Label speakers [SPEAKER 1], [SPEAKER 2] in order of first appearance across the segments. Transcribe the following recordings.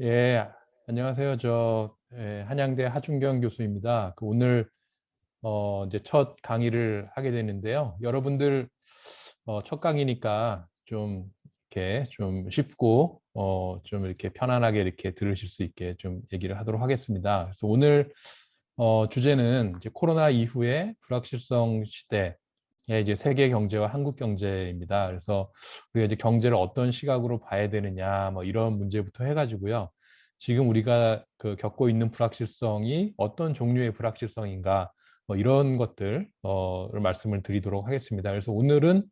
[SPEAKER 1] 예, 안녕하세요. 한양대 하준경 교수입니다. 오늘 이제 첫 강의를 하게 되는데요. 여러분들 첫 강의니까 좀 이렇게 좀 쉽고 좀 이렇게 편안하게 이렇게 들으실 수 있게 좀 얘기를 하도록 하겠습니다. 그래서 오늘 주제는 이제 코로나 이후의 불확실성 시대 이제 세계 경제와 한국 경제입니다. 그래서 우리가 이제 경제를 어떤 시각으로 봐야 되느냐, 뭐 이런 문제부터 해가지고요. 지금 우리가 겪고 있는 불확실성이 어떤 종류의 불확실성인가, 뭐 이런 것들 말씀을 드리도록 하겠습니다. 그래서 오늘은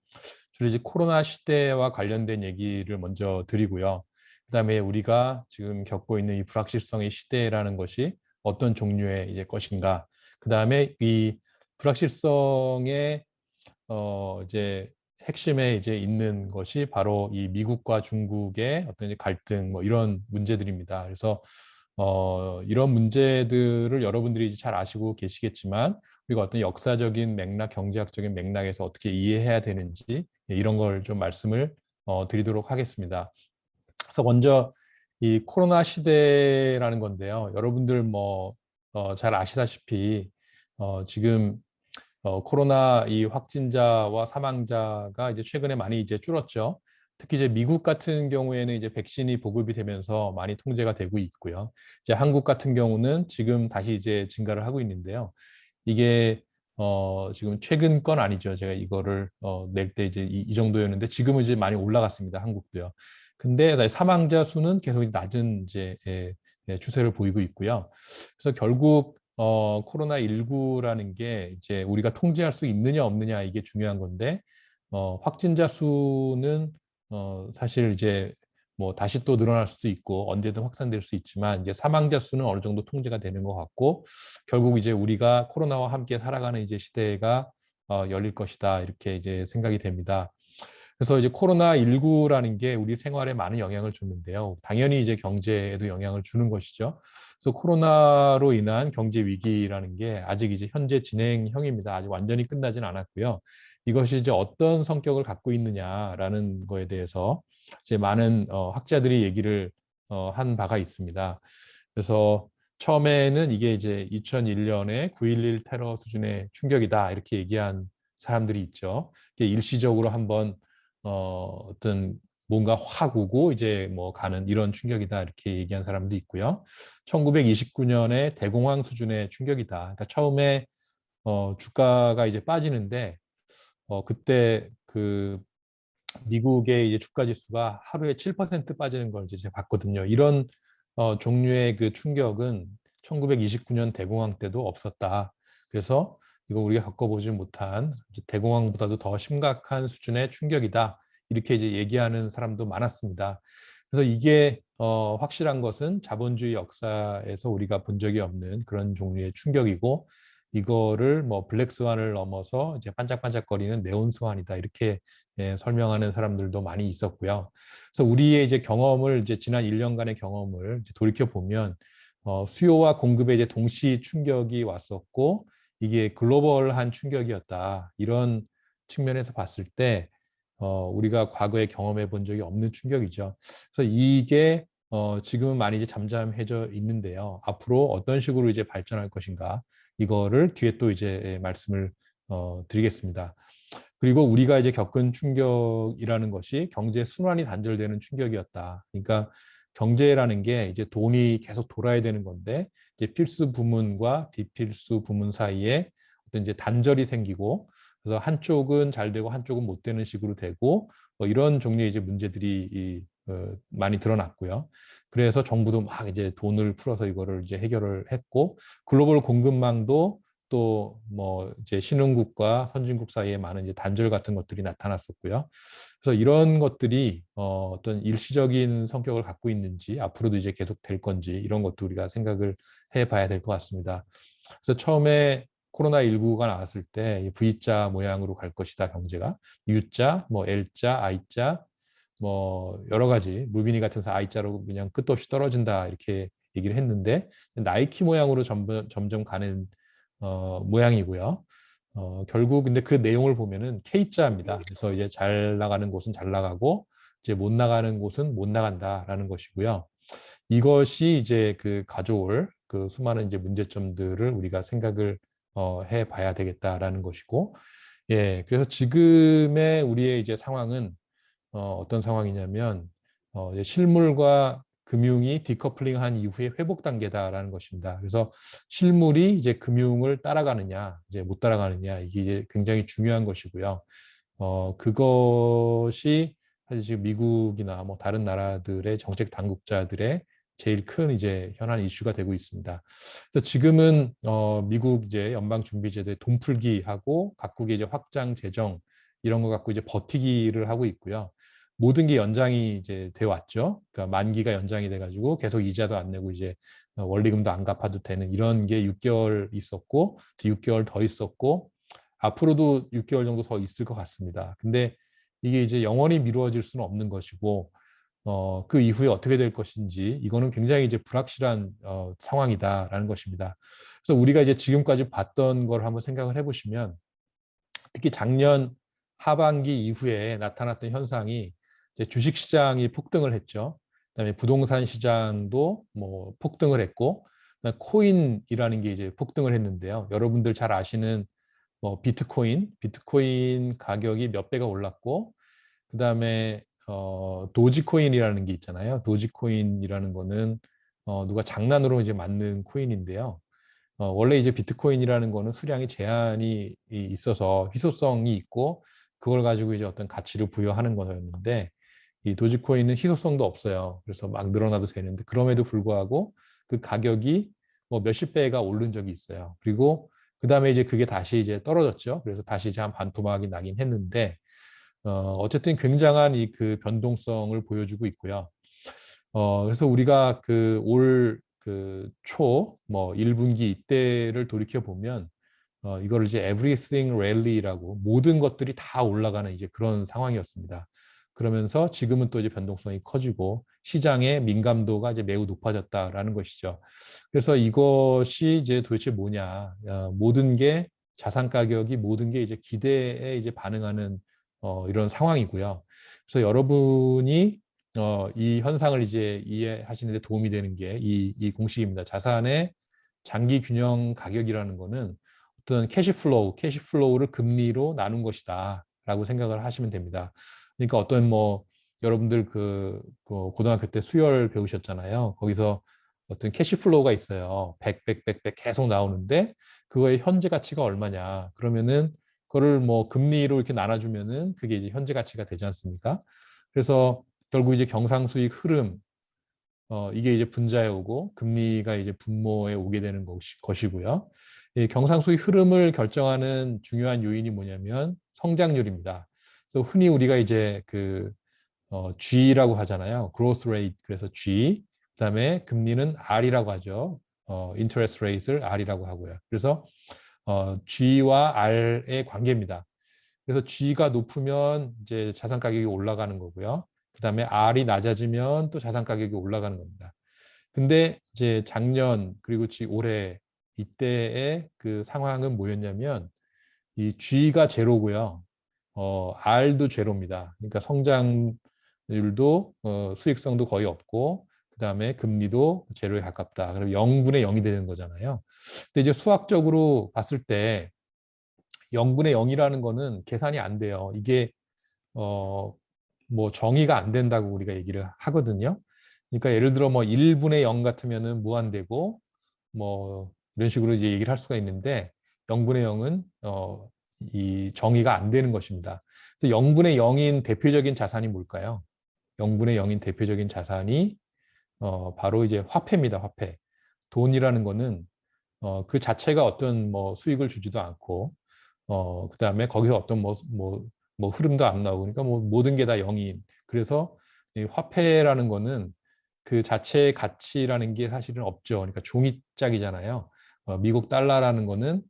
[SPEAKER 1] 주로 이제 코로나 시대와 관련된 얘기를 먼저 드리고요. 그다음에 우리가 지금 겪고 있는 이 불확실성의 시대라는 것이 어떤 종류의 이제 것인가. 그다음에 이 불확실성의 이제 핵심에 이제 있는 것이 바로 이 미국과 중국의 어떤 이제 갈등 뭐 이런 문제들입니다. 그래서 이런 문제들을 여러분들이 이제 잘 아시고 계시겠지만 우리가 어떤 역사적인 맥락, 경제학적인 맥락에서 어떻게 이해해야 되는지 이런 걸 좀 말씀을 드리도록 하겠습니다. 그래서 먼저 이 코로나 시대라는 건데요. 여러분들 뭐 잘 아시다시피 지금 코로나 이 확진자와 사망자가 이제 최근에 많이 이제 줄었죠. 특히 이제 미국 같은 경우에는 이제 백신이 보급이 되면서 많이 통제가 되고 있고요. 이제 한국 같은 경우는 지금 다시 이제 증가를 하고 있는데요. 이게 지금 최근 건 아니죠. 제가 이거를 낼 때 이제 이 정도였는데 지금은 이제 많이 올라갔습니다. 한국도요. 근데 사망자 수는 계속 낮은 이제 추세를 보이고 있고요. 그래서 결국 코로나19라는 게 이제 우리가 통제할 수 있느냐 없느냐 이게 중요한 건데 확진자 수는 사실 이제 뭐 다시 또 늘어날 수도 있고 언제든 확산될 수 있지만 이제 사망자 수는 어느 정도 통제가 되는 것 같고 결국 이제 우리가 코로나와 함께 살아가는 이제 시대가 열릴 것이다 이렇게 이제 생각이 됩니다. 그래서 이제 코로나19라는 게 우리 생활에 많은 영향을 줬는데요. 당연히 이제 경제에도 영향을 주는 것이죠. 그래서 코로나로 인한 경제 위기라는 게 아직 이제 현재 진행형입니다. 아직 완전히 끝나진 않았고요. 이것이 이제 어떤 성격을 갖고 있느냐라는 거에 대해서 이제 많은 학자들이 얘기를 한 바가 있습니다. 그래서 처음에는 이게 이제 2001년에 9.11 테러 수준의 충격이다 이렇게 얘기한 사람들이 있죠. 이게 일시적으로 한번 어떤 뭔가 확 오고 이제 뭐 가는 이런 충격이다 이렇게 얘기한 사람도 있고요. 1929년에 대공황 수준의 충격이다. 그러니까 처음에 주가가 이제 빠지는데 그때 그 미국의 이제 주가 지수가 하루에 7% 빠지는 걸 이제 제가 봤거든요. 이런 종류의 그 충격은 1929년 대공황 때도 없었다. 그래서 이거 우리가 겪어보지 못한 대공황보다도 더 심각한 수준의 충격이다. 이렇게 이제 얘기하는 사람도 많았습니다. 그래서 이게 확실한 것은 자본주의 역사에서 우리가 본 적이 없는 그런 종류의 충격이고 이거를 뭐 블랙스완을 넘어서 이제 반짝반짝거리는 네온스완이다 이렇게 설명하는 사람들도 많이 있었고요. 그래서 우리의 이제 경험을 이제 지난 1년간의 경험을 이제 돌이켜 보면 수요와 공급에 이제 동시 충격이 왔었고 이게 글로벌한 충격이었다. 이런 측면에서 봤을 때 우리가 과거에 경험해 본 적이 없는 충격이죠. 그래서 이게 지금은 많이 이제 잠잠해져 있는데요. 앞으로 어떤 식으로 이제 발전할 것인가 이거를 뒤에 또 이제 말씀을 드리겠습니다. 그리고 우리가 이제 겪은 충격이라는 것이 경제 순환이 단절되는 충격이었다. 그러니까 경제라는 게 이제 돈이 계속 돌아야 되는 건데 이제 필수 부문과 비필수 부문 사이에 어떤 이제 단절이 생기고 그래서 한쪽은 잘 되고 한쪽은 못 되는 식으로 되고 뭐 이런 종류의 이제 문제들이 많이 드러났고요. 그래서 정부도 막 이제 돈을 풀어서 이거를 이제 해결을 했고 글로벌 공급망도 또 뭐 이제 신흥국과 선진국 사이에 많은 이제 단절 같은 것들이 나타났었고요. 그래서 이런 것들이 어떤 일시적인 성격을 갖고 있는지 앞으로도 이제 계속 될 건지 이런 것도 우리가 생각을 해봐야 될 것 같습니다. 그래서 처음에 코로나19가 나왔을 때 V자 모양으로 갈 것이다 경제가 U자, 뭐 L자, I자, 뭐 여러 가지 물빈이 같은 I자로 그냥 끝도 없이 떨어진다 이렇게 얘기를 했는데 나이키 모양으로 점점 가는 모양이고요. 결국 근데 그 내용을 보면은 K자입니다. 그래서 이제 잘 나가는 곳은 잘 나가고 이제 못 나가는 곳은 못 나간다라는 것이고요. 이것이 이제 그 가져올 그 수많은 이제 문제점들을 우리가 생각을 해 봐야 되겠다라는 것이고, 예, 그래서 지금의 우리의 이제 상황은 어떤 상황이냐면 이제 실물과 금융이 디커플링한 이후의 회복 단계다라는 것입니다. 그래서 실물이 이제 금융을 따라가느냐, 이제 못 따라가느냐, 이게 이제 굉장히 중요한 것이고요. 그것이 사실 지금 미국이나 뭐 다른 나라들의 정책 당국자들의 제일 큰 이제 현안 이슈가 되고 있습니다. 그래서 지금은 미국 이제 연방준비제도의 돈풀기하고 각국의 이제 확장 재정 이런 거 갖고 이제 버티기를 하고 있고요. 모든 게 연장이 이제 돼 왔죠. 그러니까 만기가 연장이 돼가지고 계속 이자도 안 내고 이제 원리금도 안 갚아도 되는 이런 게 6개월 있었고 6개월 더 있었고 앞으로도 6개월 정도 더 있을 것 같습니다. 근데 이게 이제 영원히 미루어질 수는 없는 것이고 그 이후에 어떻게 될 것인지 이거는 굉장히 이제 불확실한 상황이다라는 것입니다. 그래서 우리가 이제 지금까지 봤던 걸 한번 생각을 해보시면 특히 작년 하반기 이후에 나타났던 현상이 이제 주식시장이 폭등을 했죠. 그다음에 부동산 시장도 뭐 폭등을 했고, 코인이라는 게 이제 폭등을 했는데요. 여러분들 잘 아시는 뭐 비트코인 가격이 몇 배가 올랐고, 그다음에 도지코인이라는 게 있잖아요. 도지코인이라는 거는 누가 장난으로 이제 만든 코인인데요. 원래 이제 비트코인이라는 거는 수량이 제한이 있어서 희소성이 있고 그걸 가지고 이제 어떤 가치를 부여하는 거였는데 이 도지코인은 희소성도 없어요. 그래서 막 늘어나도 되는데 그럼에도 불구하고 그 가격이 뭐 몇십 배가 오른 적이 있어요. 그리고 그 다음에 이제 그게 다시 이제 떨어졌죠. 그래서 다시 이제 한 반토막이 나긴 했는데 어쨌든 굉장한 이 그 변동성을 보여주고 있고요. 그래서 우리가 그 올 그 초, 뭐 1분기 이때를 돌이켜 보면, 이거를 이제 everything rally라고 모든 것들이 다 올라가는 이제 그런 상황이었습니다. 그러면서 지금은 또 이제 변동성이 커지고 시장의 민감도가 이제 매우 높아졌다라는 것이죠. 그래서 이것이 이제 도대체 뭐냐? 모든 게 자산 가격이 모든 게 이제 기대에 이제 반응하는 이런 상황이고요. 그래서 여러분이 이 현상을 이제 이해하시는 데 도움이 되는 게 이 공식입니다. 자산의 장기 균형 가격이라는 거는 어떤 캐시플로우를 금리로 나눈 것이다 라고 생각을 하시면 됩니다. 그러니까 어떤 뭐 여러분들 그 고등학교 때 수열 배우셨잖아요. 거기서 어떤 캐시플로우가 있어요. 100 계속 나오는데 그거의 현재 가치가 얼마냐. 그러면은 그거를 뭐 금리로 이렇게 나눠주면은 그게 이제 현재 가치가 되지 않습니까? 그래서 결국 이제 경상수익 흐름, 이게 이제 분자에 오고 금리가 이제 분모에 오게 되는 것이고요. 이 경상수익 흐름을 결정하는 중요한 요인이 뭐냐면 성장률입니다. 그래서 흔히 우리가 이제 그 G라고 하잖아요. growth rate. 그래서 G. 그다음에 금리는 R이라고 하죠. interest rate를 R이라고 하고요. 그래서 G와 R의 관계입니다. 그래서 G가 높으면 이제 자산 가격이 올라가는 거고요. 그다음에 R이 낮아지면 또 자산 가격이 올라가는 겁니다. 근데 이제 작년 그리고 올해 이때의 그 상황은 뭐였냐면 이 G가 제로고요. R도 제로입니다. 그러니까 성장률도 수익성도 거의 없고 그다음에 금리도 제로에 가깝다. 그럼 0분의 0이 되는 거잖아요. 근데 이제 수학적으로 봤을 때 0분의 0이라는 거는 계산이 안 돼요. 이게 뭐 정의가 안 된다고 우리가 얘기를 하거든요. 그러니까 예를 들어 뭐 1분의 0 같으면은 무한대고 뭐 이런 식으로 이제 얘기를 할 수가 있는데 0분의 0은 이 정의가 안 되는 것입니다. 그래서 0분의 0인 대표적인 자산이 뭘까요? 0분의 0인 대표적인 자산이 바로 이제 화폐입니다. 화폐. 돈이라는 거는 그 자체가 어떤 뭐 수익을 주지도 않고 그다음에 거기서 어떤 뭐 흐름도 안 나오고 그러니까 뭐 모든 게 다 0인. 그래서 이 화폐라는 거는 그 자체의 가치라는 게 사실은 없죠. 그러니까 종이짝이잖아요. 미국 달러라는 거는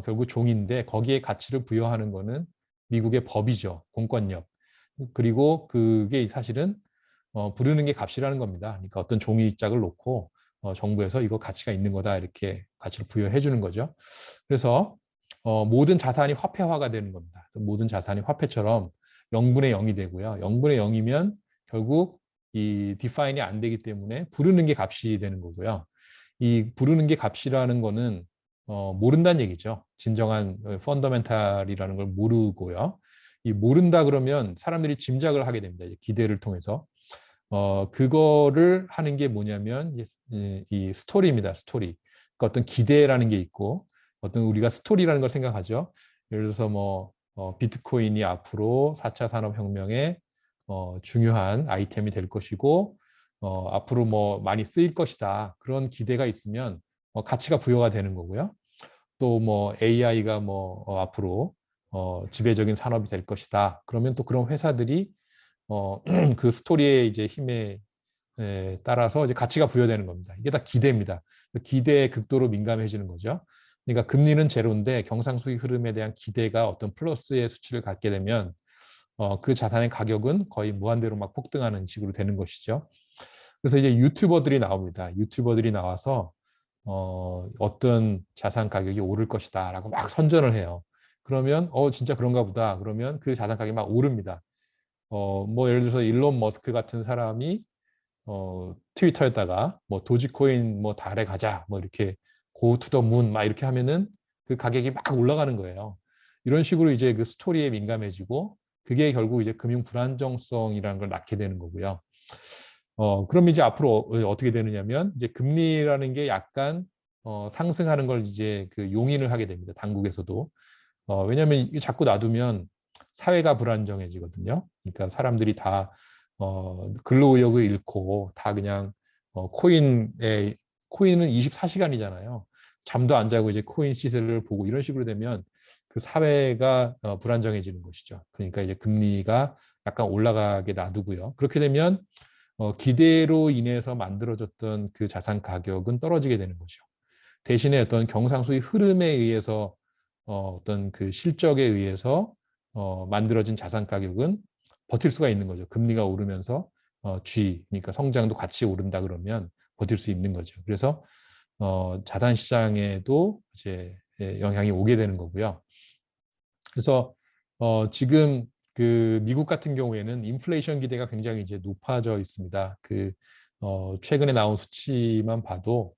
[SPEAKER 1] 결국 종인데 거기에 가치를 부여하는 거는 미국의 법이죠. 공권력. 그리고 그게 사실은 부르는 게 값이라는 겁니다. 그러니까 어떤 종이짝을 놓고 정부에서 이거 가치가 있는 거다 이렇게 가치를 부여해 주는 거죠. 그래서 모든 자산이 화폐화가 되는 겁니다. 모든 자산이 화폐처럼 0분의 0이 되고요. 0분의 0이면 결국 이 디파인이 안 되기 때문에 부르는 게 값이 되는 거고요. 이 부르는 게 값이라는 거는 모른다는 얘기죠. 진정한 펀더멘탈이라는 걸 모르고요. 이 모른다 그러면 사람들이 짐작을 하게 됩니다. 기대를 통해서. 그거를 하는 게 뭐냐면 이 스토리입니다. 스토리. 그러니까 어떤 기대라는 게 있고 어떤 우리가 스토리라는 걸 생각하죠. 예를 들어서 뭐 비트코인이 앞으로 4차 산업혁명의 중요한 아이템이 될 것이고 앞으로 뭐 많이 쓰일 것이다. 그런 기대가 있으면 가치가 부여가 되는 거고요. 또 뭐 AI가 뭐 앞으로 지배적인 산업이 될 것이다. 그러면 또 그런 회사들이 그 스토리의 이제 힘에 따라서 이제 가치가 부여되는 겁니다. 이게 다 기대입니다. 기대에 극도로 민감해지는 거죠. 그러니까 금리는 제로인데 경상수익 흐름에 대한 기대가 어떤 플러스의 수치를 갖게 되면 그 자산의 가격은 거의 무한대로 막 폭등하는 식으로 되는 것이죠. 그래서 이제 유튜버들이 나옵니다. 유튜버들이 나와서 어떤 자산 가격이 오를 것이다라고 막 선전을 해요. 그러면 진짜 그런가 보다. 그러면 그 자산 가격이 막 오릅니다. 뭐 예를 들어서 일론 머스크 같은 사람이 트위터에다가 뭐 도지코인 뭐 달에 가자 뭐 이렇게 go to the moon 막 이렇게 하면은 그 가격이 막 올라가는 거예요. 이런 식으로 이제 그 스토리에 민감해지고 그게 결국 이제 금융 불안정성이라는 걸 낳게 되는 거고요. 그럼 이제 앞으로 어떻게 되느냐면 이제 금리라는 게 약간 상승하는 걸 이제 그 용인을 하게 됩니다. 당국에서도. 왜냐하면 이게 자꾸 놔두면 사회가 불안정해지거든요. 그러니까 사람들이 다 근로의욕을 잃고 다 그냥 코인은 24시간이잖아요. 잠도 안 자고 이제 코인 시세를 보고 이런 식으로 되면 그 사회가 불안정해지는 것이죠. 그러니까 이제 금리가 약간 올라가게 놔두고요. 그렇게 되면 기대로 인해서 만들어졌던 그 자산 가격은 떨어지게 되는 거죠. 대신에 어떤 경상수익 흐름에 의해서 어떤 그 실적에 의해서 만들어진 자산 가격은 버틸 수가 있는 거죠. 금리가 오르면서 그러니까 성장도 같이 오른다 그러면 버틸 수 있는 거죠. 그래서 자산 시장에도 이제 영향이 오게 되는 거고요. 그래서 지금 그 미국 같은 경우에는 인플레이션 기대가 굉장히 이제 높아져 있습니다. 그 최근에 나온 수치만 봐도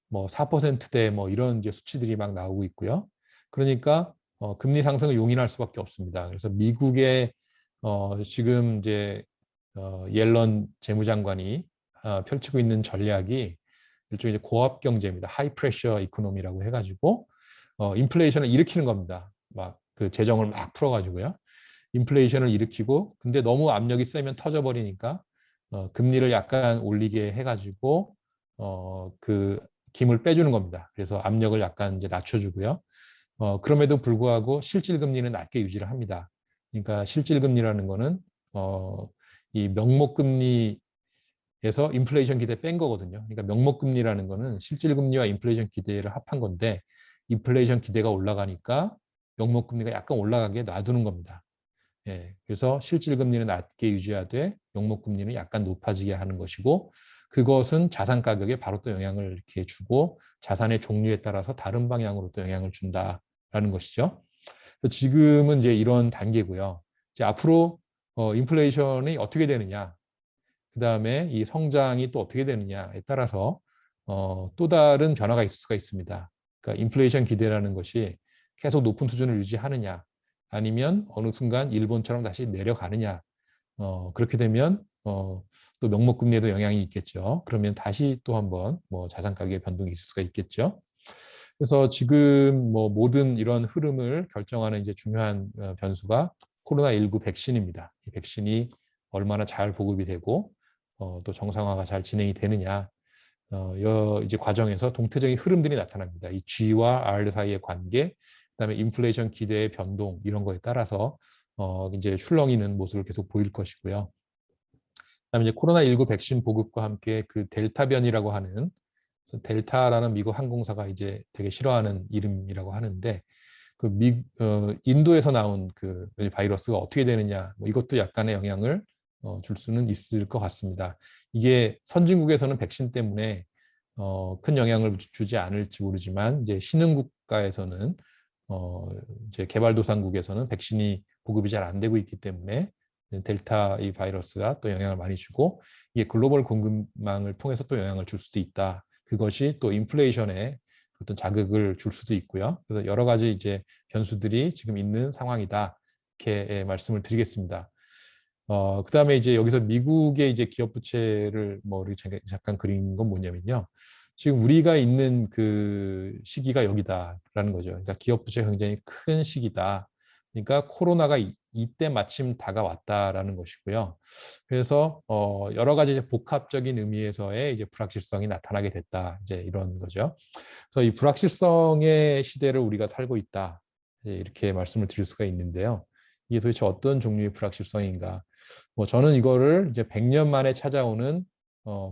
[SPEAKER 1] 뭐 4%대 뭐 이런 이제 수치들이 막 나오고 있고요. 그러니까 금리 상승을 용인할 수밖에 없습니다. 그래서 미국의 지금 이제 옐런 재무장관이 펼치고 있는 전략이 일종의 고압 경제입니다. 하이 프레셔 이코노미라고 해가지고 인플레이션을 일으키는 겁니다. 막 그 재정을 막 풀어가지고요. 인플레이션을 일으키고 근데 너무 압력이 세면 터져버리니까 금리를 약간 올리게 해가지고 그 김을 빼주는 겁니다. 그래서 압력을 약간 이제 낮춰주고요. 그럼에도 불구하고 실질 금리는 낮게 유지를 합니다. 그러니까 실질 금리라는 거는 이 명목 금리에서 인플레이션 기대 뺀 거거든요. 그러니까 명목 금리라는 거는 실질 금리와 인플레이션 기대를 합한 건데 인플레이션 기대가 올라가니까 명목 금리가 약간 올라가게 놔두는 겁니다. 예, 그래서 실질 금리는 낮게 유지하되 명목 금리는 약간 높아지게 하는 것이고 그것은 자산 가격에 바로 또 영향을 이렇게 주고 자산의 종류에 따라서 다른 방향으로 또 영향을 준다라는 것이죠. 그래서 지금은 이제 이런 단계고요. 이제 앞으로 인플레이션이 어떻게 되느냐, 그 다음에 이 성장이 또 어떻게 되느냐에 따라서 또 다른 변화가 있을 수가 있습니다. 그러니까 인플레이션 기대라는 것이 계속 높은 수준을 유지하느냐, 아니면 어느 순간 일본처럼 다시 내려가느냐. 그렇게 되면 또 명목금리에도 영향이 있겠죠. 그러면 다시 또 한번 뭐 자산 가격의 변동이 있을 수가 있겠죠. 그래서 지금 뭐 모든 이런 흐름을 결정하는 이제 중요한 변수가 코로나19 백신입니다. 이 백신이 얼마나 잘 보급이 되고 또 정상화가 잘 진행이 되느냐. 이제 과정에서 동태적인 흐름들이 나타납니다. 이 G와 R 사이의 관계, 그다음에 인플레이션 기대의 변동 이런 거에 따라서 이제 출렁이는 모습을 계속 보일 것이고요. 그다음에 이제 코로나19 백신 보급과 함께 그 델타 변이라고 하는 델타라는 미국 항공사가 이제 되게 싫어하는 이름이라고 하는데 그 인도에서 나온 그 바이러스가 어떻게 되느냐 뭐 이것도 약간의 영향을 줄 수는 있을 것 같습니다. 이게 선진국에서는 백신 때문에 큰 영향을 주지 않을지 모르지만 이제 신흥국가에서는 이제 개발도상국에서는 백신이 보급이 잘 안 되고 있기 때문에 델타 이 바이러스가 또 영향을 많이 주고 이게 글로벌 공급망을 통해서 또 영향을 줄 수도 있다. 그것이 또 인플레이션에 어떤 자극을 줄 수도 있고요. 그래서 여러 가지 이제 변수들이 지금 있는 상황이다. 이렇게 말씀을 드리겠습니다. 그다음에 이제 여기서 미국의 이제 기업 부채를 뭐 잠깐 그린 건 뭐냐면요. 지금 우리가 있는 그 시기가 여기다라는 거죠. 그러니까 기업 부채가 굉장히 큰 시기다. 그러니까 코로나가 이때 마침 다가왔다라는 것이고요. 그래서 여러 가지 이제 복합적인 의미에서의 이제 불확실성이 나타나게 됐다. 이제 이런 거죠. 그래서 이 불확실성의 시대를 우리가 살고 있다. 이렇게 말씀을 드릴 수가 있는데요. 이게 도대체 어떤 종류의 불확실성인가? 뭐 저는 이거를 이제 100년 만에 찾아오는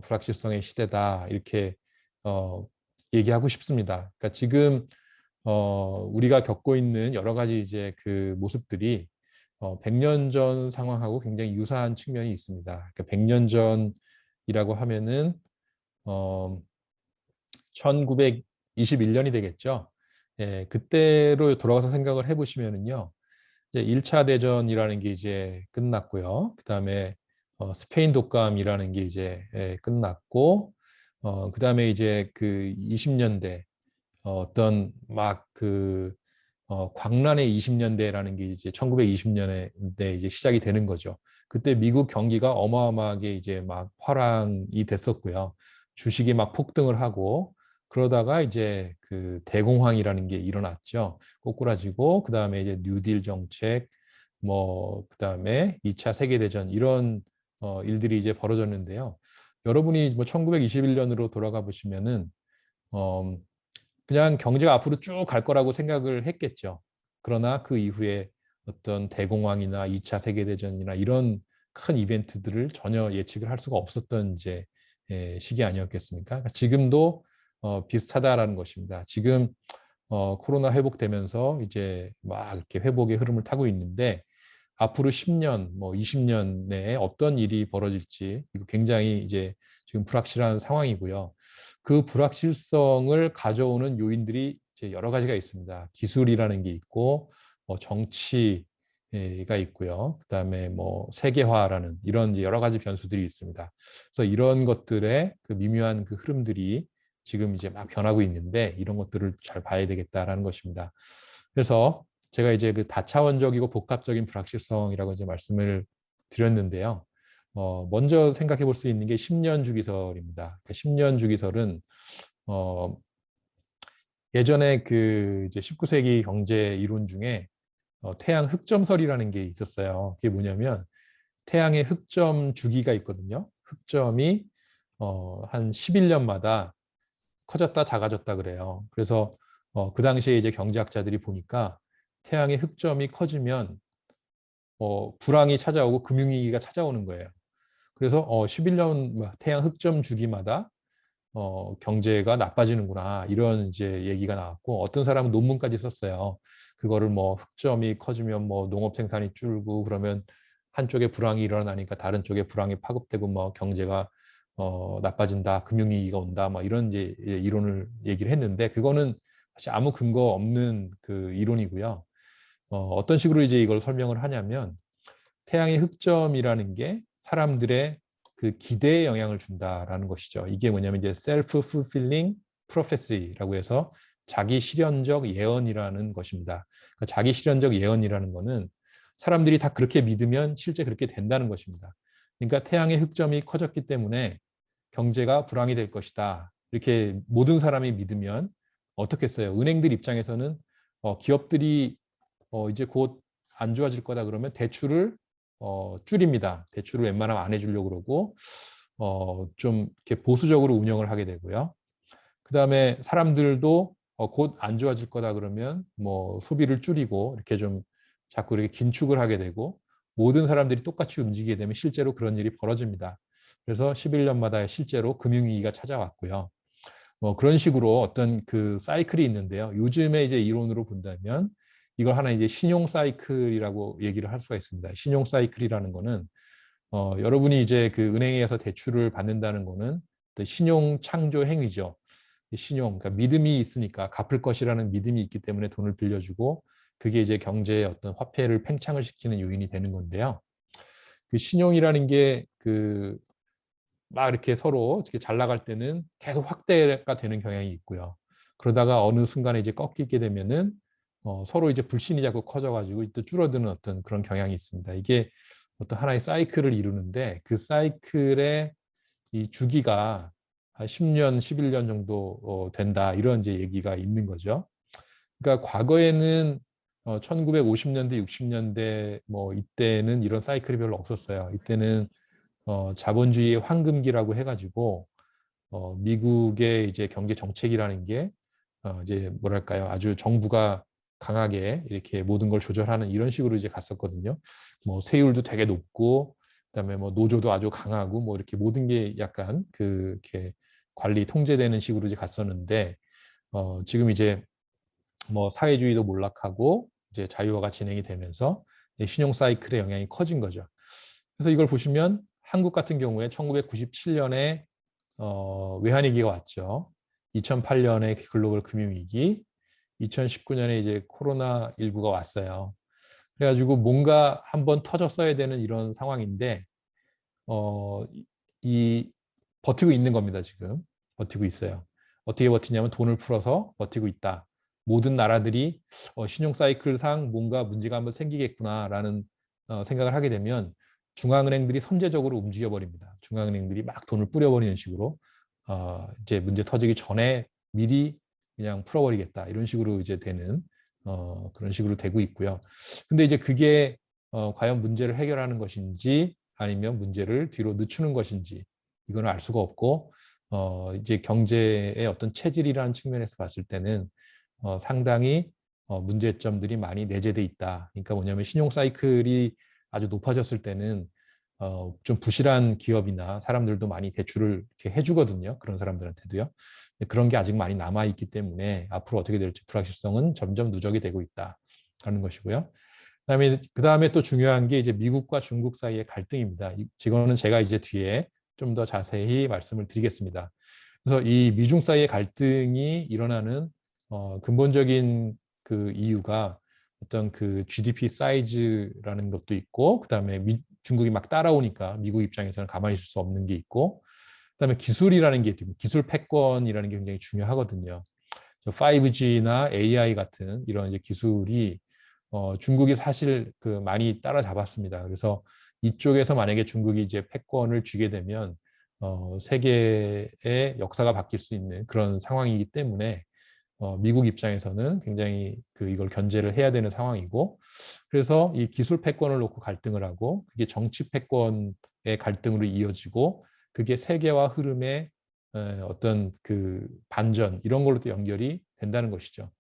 [SPEAKER 1] 불확실성의 시대다. 이렇게 얘기하고 싶습니다. 그러니까 지금 우리가 겪고 있는 여러 가지 이제 그 모습들이 100년 전 상황하고 굉장히 유사한 측면이 있습니다. 그러니까 100년 전이라고 하면은 1921년이 되겠죠. 예, 그때로 돌아가서 생각을 해보시면은요. 이제 1차 대전이라는 게 이제 끝났고요. 그다음에 스페인 독감이라는 게 이제 끝났고 그다음에 이제 그 20년대 어떤 막 그 광란의 20년대라는 게 이제 1920년대 이제 시작이 되는 거죠. 그때 미국 경기가 어마어마하게 이제 막 화랑이 됐었고요. 주식이 막 폭등을 하고 그러다가 이제 그 대공황이라는 게 일어났죠. 꼬꾸라지고 그다음에 이제 뉴딜 정책 뭐 그다음에 2차 세계대전 이런 일들이 이제 벌어졌는데요. 여러분이 뭐 1921년으로 돌아가 보시면은 어, 그냥 경제가 앞으로 쭉 갈 거라고 생각을 했겠죠. 그러나 그 이후에 어떤 대공황이나 2차 세계대전이나 이런 큰 이벤트들을 전혀 예측을 할 수가 없었던 이제 시기 아니었겠습니까? 그러니까 지금도 비슷하다라는 것입니다. 지금 코로나 회복되면서 이제 막 이렇게 회복의 흐름을 타고 있는데 앞으로 10년, 뭐 20년 내에 어떤 일이 벌어질지 이거 굉장히 이제 지금 불확실한 상황이고요. 그 불확실성을 가져오는 요인들이 이제 여러 가지가 있습니다. 기술이라는 게 있고, 정치가 있고요. 그다음에 뭐 세계화라는 이런 이제 여러 가지 변수들이 있습니다. 그래서 이런 것들의 그 미묘한 그 흐름들이 지금 이제 막 변하고 있는데 이런 것들을 잘 봐야 되겠다라는 것입니다. 그래서 제가 이제 그 다차원적이고 복합적인 불확실성이라고 이제 말씀을 드렸는데요. 먼저 생각해 볼 수 있는 게 10년 주기설입니다. 그러니까 10년 주기설은 어, 예전에 그 이제 19세기 경제 이론 중에 태양 흑점설이라는 게 있었어요. 그게 뭐냐면 태양의 흑점 주기가 있거든요. 흑점이 한 11년마다 커졌다 작아졌다 그래요. 그래서 그 당시에 이제 경제학자들이 보니까 태양의 흑점이 커지면 불황이 찾아오고 금융위기가 찾아오는 거예요. 그래서 11년 태양 흑점 주기마다 경제가 나빠지는구나 이런 이제 얘기가 나왔고 어떤 사람은 논문까지 썼어요. 그거를 뭐 흑점이 커지면 뭐 농업 생산이 줄고 그러면 한쪽에 불황이 일어나니까 다른 쪽에 불황이 파급되고 뭐 경제가 나빠진다, 금융위기가 온다, 뭐 이런 이제 이론을 얘기를 했는데 그거는 사실 아무 근거 없는 그 이론이고요. 어떤 식으로 이제 이걸 설명을 하냐면 태양의 흑점이라는 게 사람들의 그 기대에 영향을 준다라는 것이죠. 이게 뭐냐면 이제 self-fulfilling prophecy라고 해서 자기 실현적 예언이라는 것입니다. 그러니까 자기 실현적 예언이라는 거는 사람들이 다 그렇게 믿으면 실제 그렇게 된다는 것입니다. 그러니까 태양의 흑점이 커졌기 때문에 경제가 불황이 될 것이다. 이렇게 모든 사람이 믿으면 어떻겠어요? 은행들 입장에서는 기업들이 이제 곧 안 좋아질 거다 그러면 대출을 줄입니다. 대출을 웬만하면 안 해주려고 그러고 좀 이렇게 보수적으로 운영을 하게 되고요. 그 다음에 사람들도 곧 안 좋아질 거다 그러면 뭐 소비를 줄이고 이렇게 좀 자꾸 이렇게 긴축을 하게 되고 모든 사람들이 똑같이 움직이게 되면 실제로 그런 일이 벌어집니다. 그래서 11년마다 실제로 금융위기가 찾아왔고요. 뭐 그런 식으로 어떤 그 사이클이 있는데요. 요즘에 이제 이론으로 본다면 이걸 하나 이제 신용 사이클이라고 얘기를 할 수가 있습니다. 신용 사이클이라는 거는 여러분이 이제 그 은행에서 대출을 받는다는 거는 신용 창조 행위죠. 신용, 그러니까 믿음이 있으니까 갚을 것이라는 믿음이 있기 때문에 돈을 빌려주고 그게 이제 경제의 어떤 화폐를 팽창을 시키는 요인이 되는 건데요. 그 신용이라는 게 막 이렇게 서로 이렇게 잘 나갈 때는 계속 확대가 되는 경향이 있고요. 그러다가 어느 순간에 이제 꺾이게 되면은 서로 이제 불신이 자꾸 커져가지고 또 줄어드는 어떤 그런 경향이 있습니다. 이게 어떤 하나의 사이클을 이루는데 그 사이클의 이 주기가 한 10년, 11년 정도 된다 이런 이제 얘기가 있는 거죠. 그러니까 과거에는 1950년대, 60년대 뭐 이때는 이런 사이클이 별로 없었어요. 이때는 자본주의의 황금기라고 해가지고 미국의 이제 경제 정책이라는 게 이제 뭐랄까요, 아주 정부가 강하게 이렇게 모든 걸 조절하는 이런 식으로 이제 갔었거든요. 뭐 세율도 되게 높고, 그다음에 뭐 노조도 아주 강하고, 뭐 이렇게 모든 게 약간 이렇게 관리 통제되는 식으로 이제 갔었는데, 지금 이제 뭐 사회주의도 몰락하고 이제 자유화가 진행이 되면서 신용 사이클의 영향이 커진 거죠. 그래서 이걸 보시면 한국 같은 경우에 1997년에 외환위기가 왔죠. 2008년에 글로벌 금융위기, 2019년에 이제 코로나19가 왔어요. 그래가지고 뭔가 한번 터졌어야 되는 이런 상황인데 어, 이 버티고 있는 겁니다, 지금. 버티고 있어요. 어떻게 버티냐면 돈을 풀어서 버티고 있다. 모든 나라들이 신용 사이클상 뭔가 문제가 한번 생기겠구나라는 생각을 하게 되면 중앙은행들이 선제적으로 움직여 버립니다. 중앙은행들이 막 돈을 뿌려버리는 식으로 이제 문제 터지기 전에 미리 그냥 풀어버리겠다 이런 식으로 이제 되는 그런 식으로 되고 있고요. 근데 이제 그게 과연 문제를 해결하는 것인지 아니면 문제를 뒤로 늦추는 것인지 이건 알 수가 없고 이제 경제의 어떤 체질이라는 측면에서 봤을 때는 상당히 문제점들이 많이 내재돼 있다. 그러니까 뭐냐면 신용 사이클이 아주 높아졌을 때는 좀 부실한 기업이나 사람들도 많이 대출을 이렇게 해주거든요. 그런 사람들한테도요. 그런 게 아직 많이 남아 있기 때문에 앞으로 어떻게 될지 불확실성은 점점 누적이 되고 있다라는 것이고요. 그다음에 또 중요한 게 이제 미국과 중국 사이의 갈등입니다. 이거는 제가 이제 뒤에 좀 더 자세히 말씀을 드리겠습니다. 그래서 이 미중 사이의 갈등이 일어나는 근본적인 그 이유가 어떤 그 GDP 사이즈라는 것도 있고, 그다음에 중국이 막 따라오니까 미국 입장에서는 가만히 있을 수 없는 게 있고, 그다음에 기술이라는 게 있고, 기술 패권이라는 게 굉장히 중요하거든요. 5G나 AI 같은 이런 이제 기술이 중국이 사실 그 많이 따라잡았습니다. 그래서 이쪽에서 만약에 중국이 이제 패권을 쥐게 되면 세계의 역사가 바뀔 수 있는 그런 상황이기 때문에 미국 입장에서는 굉장히 이걸 견제를 해야 되는 상황이고, 그래서 이 기술 패권을 놓고 갈등을 하고 그게 정치 패권의 갈등으로 이어지고 그게 세계화 흐름의 어떤 그 반전 이런 걸로 도 연결이 된다는 것이죠.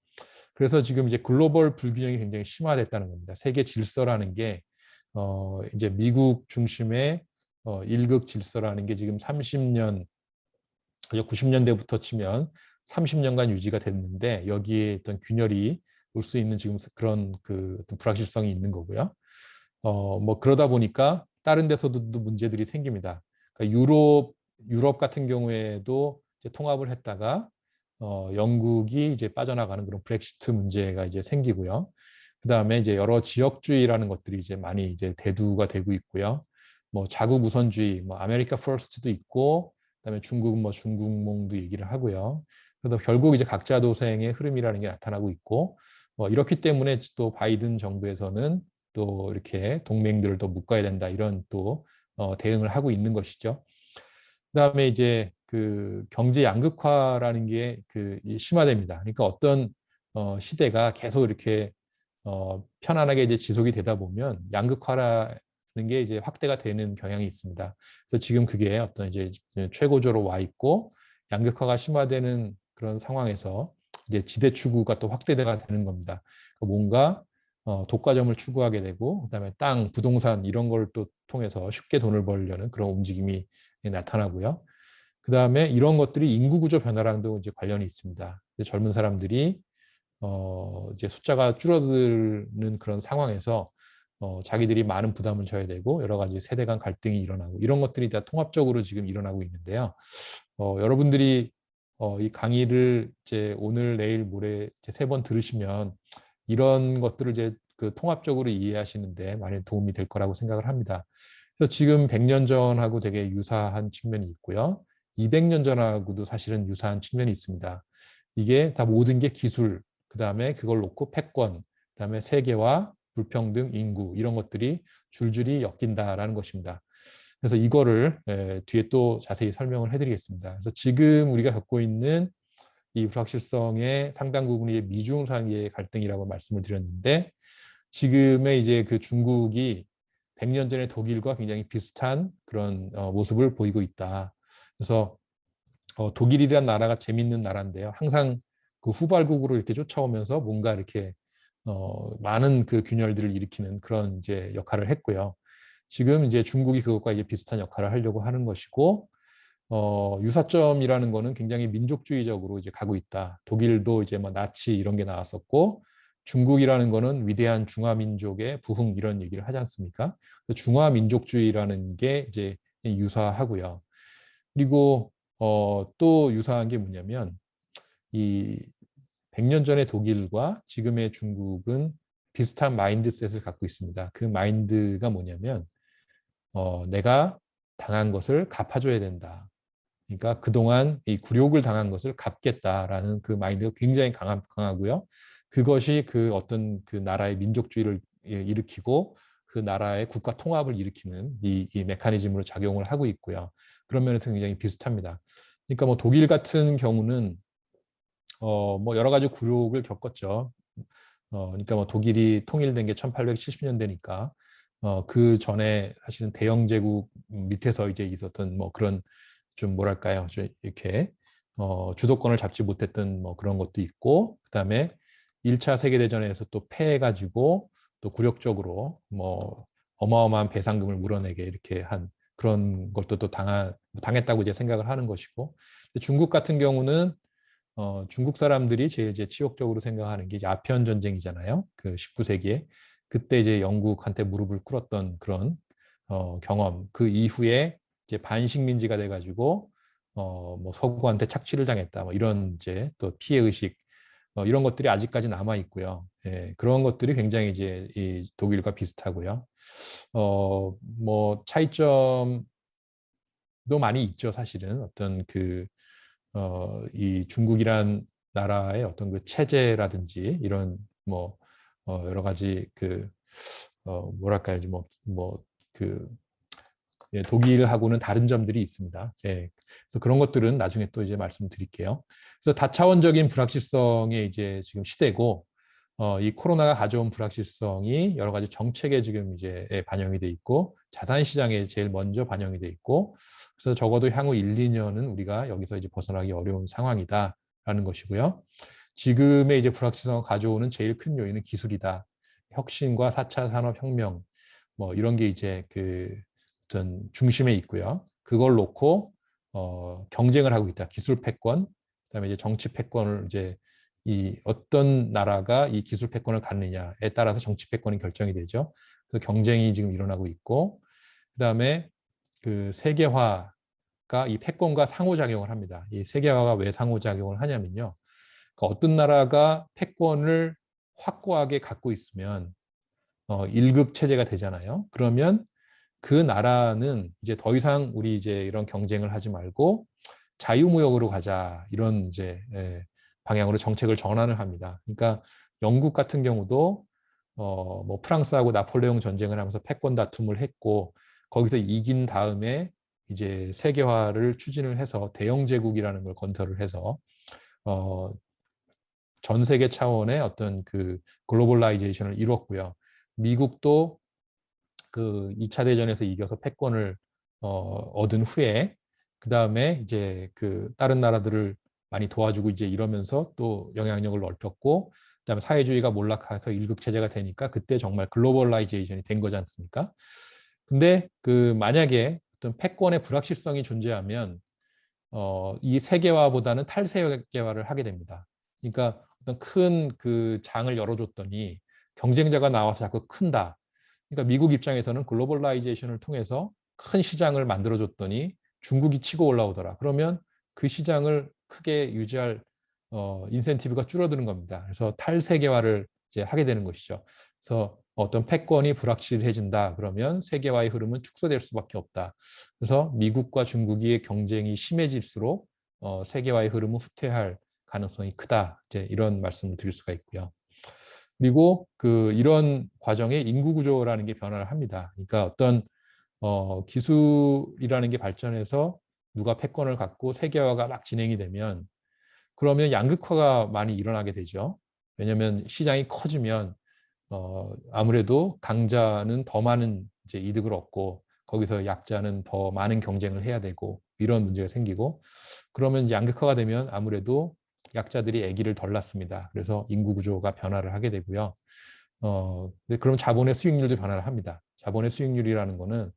[SPEAKER 1] 그래서 지금 이제 글로벌 불균형이 굉장히 심화됐다는 겁니다. 세계 질서라는 게 이제 미국 중심의 일극 질서라는 게 지금 30년, 90년대부터 치면 30년간 유지가 됐는데 여기에 어떤 균열이 올 수 있는 지금 그런 어떤 불확실성이 있는 거고요. 뭐 그러다 보니까 다른 데서도 문제들이 생깁니다. 그러니까 유럽 같은 경우에도 이제 통합을 했다가 영국이 이제 빠져나가는 그런 브렉시트 문제가 이제 생기고요. 그다음에 이제 여러 지역주의라는 것들이 이제 많이 이제 대두가 되고 있고요. 뭐 자국 우선주의, 뭐 아메리카 퍼스트도 있고, 그다음에 중국은 뭐 중국몽도 얘기를 하고요. 그래서 결국 이제 각자 도생의 흐름이라는 게 나타나고 있고, 이렇기 때문에 또 바이든 정부에서는 또 이렇게 동맹들을 더 묶어야 된다 이런 또 대응을 하고 있는 것이죠. 그다음에 이제 그 경제 양극화라는 게 심화됩니다. 그러니까 어떤 시대가 계속 이렇게 편안하게 이제 지속이 되다 보면 양극화라는 게 이제 확대가 되는 경향이 있습니다. 그래서 지금 그게 어떤 이제 최고조로 와 있고 양극화가 심화되는 그런 상황에서 이제 지대 추구가 또 확대가 되는 겁니다. 그러니까 뭔가 독과점을 추구하게 되고 그다음에 땅, 부동산 이런 걸 또 통해서 쉽게 돈을 벌려는 그런 움직임이 나타나고요. 그다음에 이런 것들이 인구 구조 변화랑도 이제 관련이 있습니다. 젊은 사람들이 이제 숫자가 줄어드는 그런 상황에서 자기들이 많은 부담을 져야 되고 여러 가지 세대 간 갈등이 일어나고 이런 것들이 다 통합적으로 지금 일어나고 있는데요. 여러분들이 이 강의를 이제 오늘, 내일, 모레 세 번 들으시면 이런 것들을 이제 통합적으로 이해하시는데 많이 도움이 될 거라고 생각을 합니다. 그래서 지금 100년 전하고 되게 유사한 측면이 있고요. 200년 전하고도 사실은 유사한 측면이 있습니다. 이게 다 모든 게 기술, 그다음에 그걸 놓고 패권, 그다음에 세계화, 불평등, 인구 이런 것들이 줄줄이 엮인다라는 것입니다. 그래서 이거를 뒤에 또 자세히 설명을 해드리겠습니다. 그래서 지금 우리가 겪고 있는 이 불확실성의 상당 부분이 미중 사이의 갈등이라고 말씀을 드렸는데, 지금의 이제 그 중국이 100년 전의 독일과 굉장히 비슷한 그런 모습을 보이고 있다. 그래서 독일이란 나라가 재밌는 나라인데요. 항상 그 후발국으로 이렇게 쫓아오면서 뭔가 이렇게 많은 그 균열들을 일으키는 그런 이제 역할을 했고요. 지금 이제 중국이 그것과 이제 비슷한 역할을 하려고 하는 것이고, 유사점이라는 거는 굉장히 민족주의적으로 이제 가고 있다. 독일도 이제 뭐 나치 이런 게 나왔었고, 중국이라는 거는 위대한 중화민족의 부흥 이런 얘기를 하지 않습니까? 중화민족주의라는 게 이제 유사하고요. 그리고 또 유사한 게 뭐냐면 이 100년 전의 독일과 지금의 중국은 비슷한 마인드셋을 갖고 있습니다. 그 마인드가 뭐냐면 내가 당한 것을 갚아줘야 된다. 그러니까 그동안 이 굴욕을 당한 것을 갚겠다라는 그 마인드가 굉장히 강하고요. 그것이 그 어떤 그 나라의 민족주의를 일으키고 그 나라의 국가 통합을 일으키는 이 메커니즘으로 작용을 하고 있고요. 그런 면에서 굉장히 비슷합니다. 그러니까 뭐 독일 같은 경우는 뭐 여러 가지 굴욕을 겪었죠. 그러니까 뭐 독일이 통일된 게 1870년대니까 그 전에 사실은 대영 제국 밑에서 이제 있었던 뭐 그런 좀 뭐랄까요, 좀 이렇게 주도권을 잡지 못했던 뭐 그런 것도 있고, 그다음에 1차 세계대전에서 또 패해가지고 또 굴욕적으로 뭐 어마어마한 배상금을 물어내게 이렇게 한 그런 것도 또 당했다고 이제 생각을 하는 것이고, 중국 같은 경우는 중국 사람들이 제일 이제 치욕적으로 생각하는 게 이제 아편 전쟁이잖아요. 그 19세기에 그때 이제 영국한테 무릎을 꿇었던 그런 경험. 그 이후에 이제 반식민지가 돼가지고 뭐 서구한테 착취를 당했다. 뭐 이런 이제 또 피해 의식 이런 것들이 아직까지 남아 있고요. 예, 그런 것들이 굉장히 이제 이 독일과 비슷하고요. 뭐 차이점도 많이 있죠. 사실은 어떤 이 중국이란 나라의 어떤 그 체제라든지 이런 뭐 여러 가지 뭐랄까요, 뭐그 독일하고는 다른 점들이 있습니다. 예. 그래서 그런 것들은 나중에 또 이제 말씀드릴게요. 그래서 다차원적인 불확실성의 이제 지금 시대고, 이 코로나가 가져온 불확실성이 여러 가지 정책에 지금 이제 반영이 돼 있고, 자산 시장에 제일 먼저 반영이 돼 있고, 그래서 적어도 향후 1, 2년은 우리가 여기서 이제 벗어나기 어려운 상황이다라는 것이고요. 지금의 이제 불확실성을 가져오는 제일 큰 요인은 기술이다. 혁신과 4차 산업혁명, 뭐 이런 게 이제 어떤 중심에 있고요. 그걸 놓고 경쟁을 하고 있다. 기술 패권, 그다음에 이제 정치 패권을 이제 이 어떤 나라가 이 기술 패권을 갖느냐에 따라서 정치 패권이 결정이 되죠. 그래서 경쟁이 지금 일어나고 있고, 그다음에 그 세계화가 이 패권과 상호작용을 합니다. 이 세계화가 왜 상호작용을 하냐면요. 그러니까 어떤 나라가 패권을 확고하게 갖고 있으면 일극 체제가 되잖아요. 그러면 그 나라는 이제 더 이상 우리 이제 이런 경쟁을 하지 말고 자유무역으로 가자 이런 이제 방향으로 정책을 전환을 합니다. 그러니까 영국 같은 경우도 뭐 프랑스하고 나폴레옹 전쟁을 하면서 패권 다툼을 했고 거기서 이긴 다음에 이제 세계화를 추진을 해서 대영 제국이라는 걸 건설을 해서 전 세계 차원의 어떤 그 글로벌라이제이션을 이뤘고요. 미국도 그 2차 대전에서 이겨서 패권을 얻은 후에 그 다음에 이제 그 다른 나라들을 많이 도와주고 이제 이러면서 또 영향력을 넓혔고 그다음에 사회주의가 몰락해서 일극 체제가 되니까 그때 정말 글로벌라이제이션이 된 거지 않습니까? 근데 그 만약에 어떤 패권의 불확실성이 존재하면 이 세계화보다는 탈세계화를 하게 됩니다. 그러니까 어떤 큰 그 장을 열어줬더니 경쟁자가 나와서 자꾸 큰다. 그러니까 미국 입장에서는 글로벌라이제이션을 통해서 큰 시장을 만들어줬더니 중국이 치고 올라오더라. 그러면 그 시장을 크게 유지할 인센티브가 줄어드는 겁니다. 그래서 탈세계화를 이제 하게 되는 것이죠. 그래서 어떤 패권이 불확실해진다. 그러면 세계화의 흐름은 축소될 수밖에 없다. 그래서 미국과 중국의 경쟁이 심해질수록 세계화의 흐름은 후퇴할 가능성이 크다. 이제 이런 말씀을 드릴 수가 있고요. 그리고 이런 과정에 인구 구조라는 게 변화를 합니다. 그러니까 어떤 기술이라는 게 발전해서 누가 패권을 갖고 세계화가 막 진행이 되면 그러면 양극화가 많이 일어나게 되죠. 왜냐하면 시장이 커지면 아무래도 강자는 더 많은 이제 이득을 얻고 거기서 약자는 더 많은 경쟁을 해야 되고 이런 문제가 생기고 그러면 양극화가 되면 아무래도 약자들이 아기를 덜 낳습니다. 그래서 인구 구조가 변화를 하게 되고요. 근데 그럼 자본의 수익률도 변화를 합니다. 자본의 수익률이라는 거는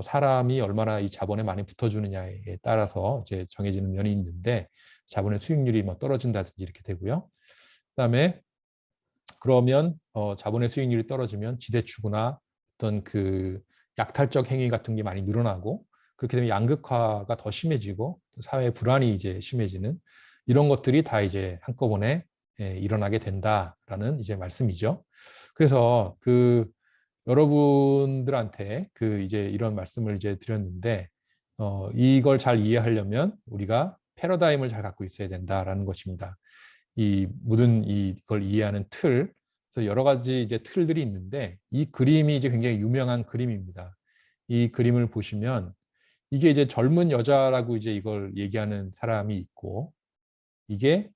[SPEAKER 1] 사람이 얼마나 이 자본에 많이 붙어주느냐에 따라서 이제 정해지는 면이 있는데 자본의 수익률이 뭐 떨어진다든지 이렇게 되고요. 그다음에 그러면 자본의 수익률이 떨어지면 지대추구나 어떤 약탈적 행위 같은 게 많이 늘어나고 그렇게 되면 양극화가 더 심해지고 사회 불안이 이제 심해지는 이런 것들이 다 이제 한꺼번에 일어나게 된다라는 이제 말씀이죠. 그래서 여러분들한테 이제 이런 말씀을 이제 드렸는데 이걸 잘 이해하려면 우리가 패러다임을 잘 갖고 있어야 된다라는 것입니다. 이 모든 이걸 이해하는 틀, 그래서 여러 가지 이제 틀들이 있는데 이 그림이 이제 굉장히 유명한 그림입니다. 이 그림을 보시면 이게 이제 젊은 여자라고 이제 이걸 얘기하는 사람이 있고 이게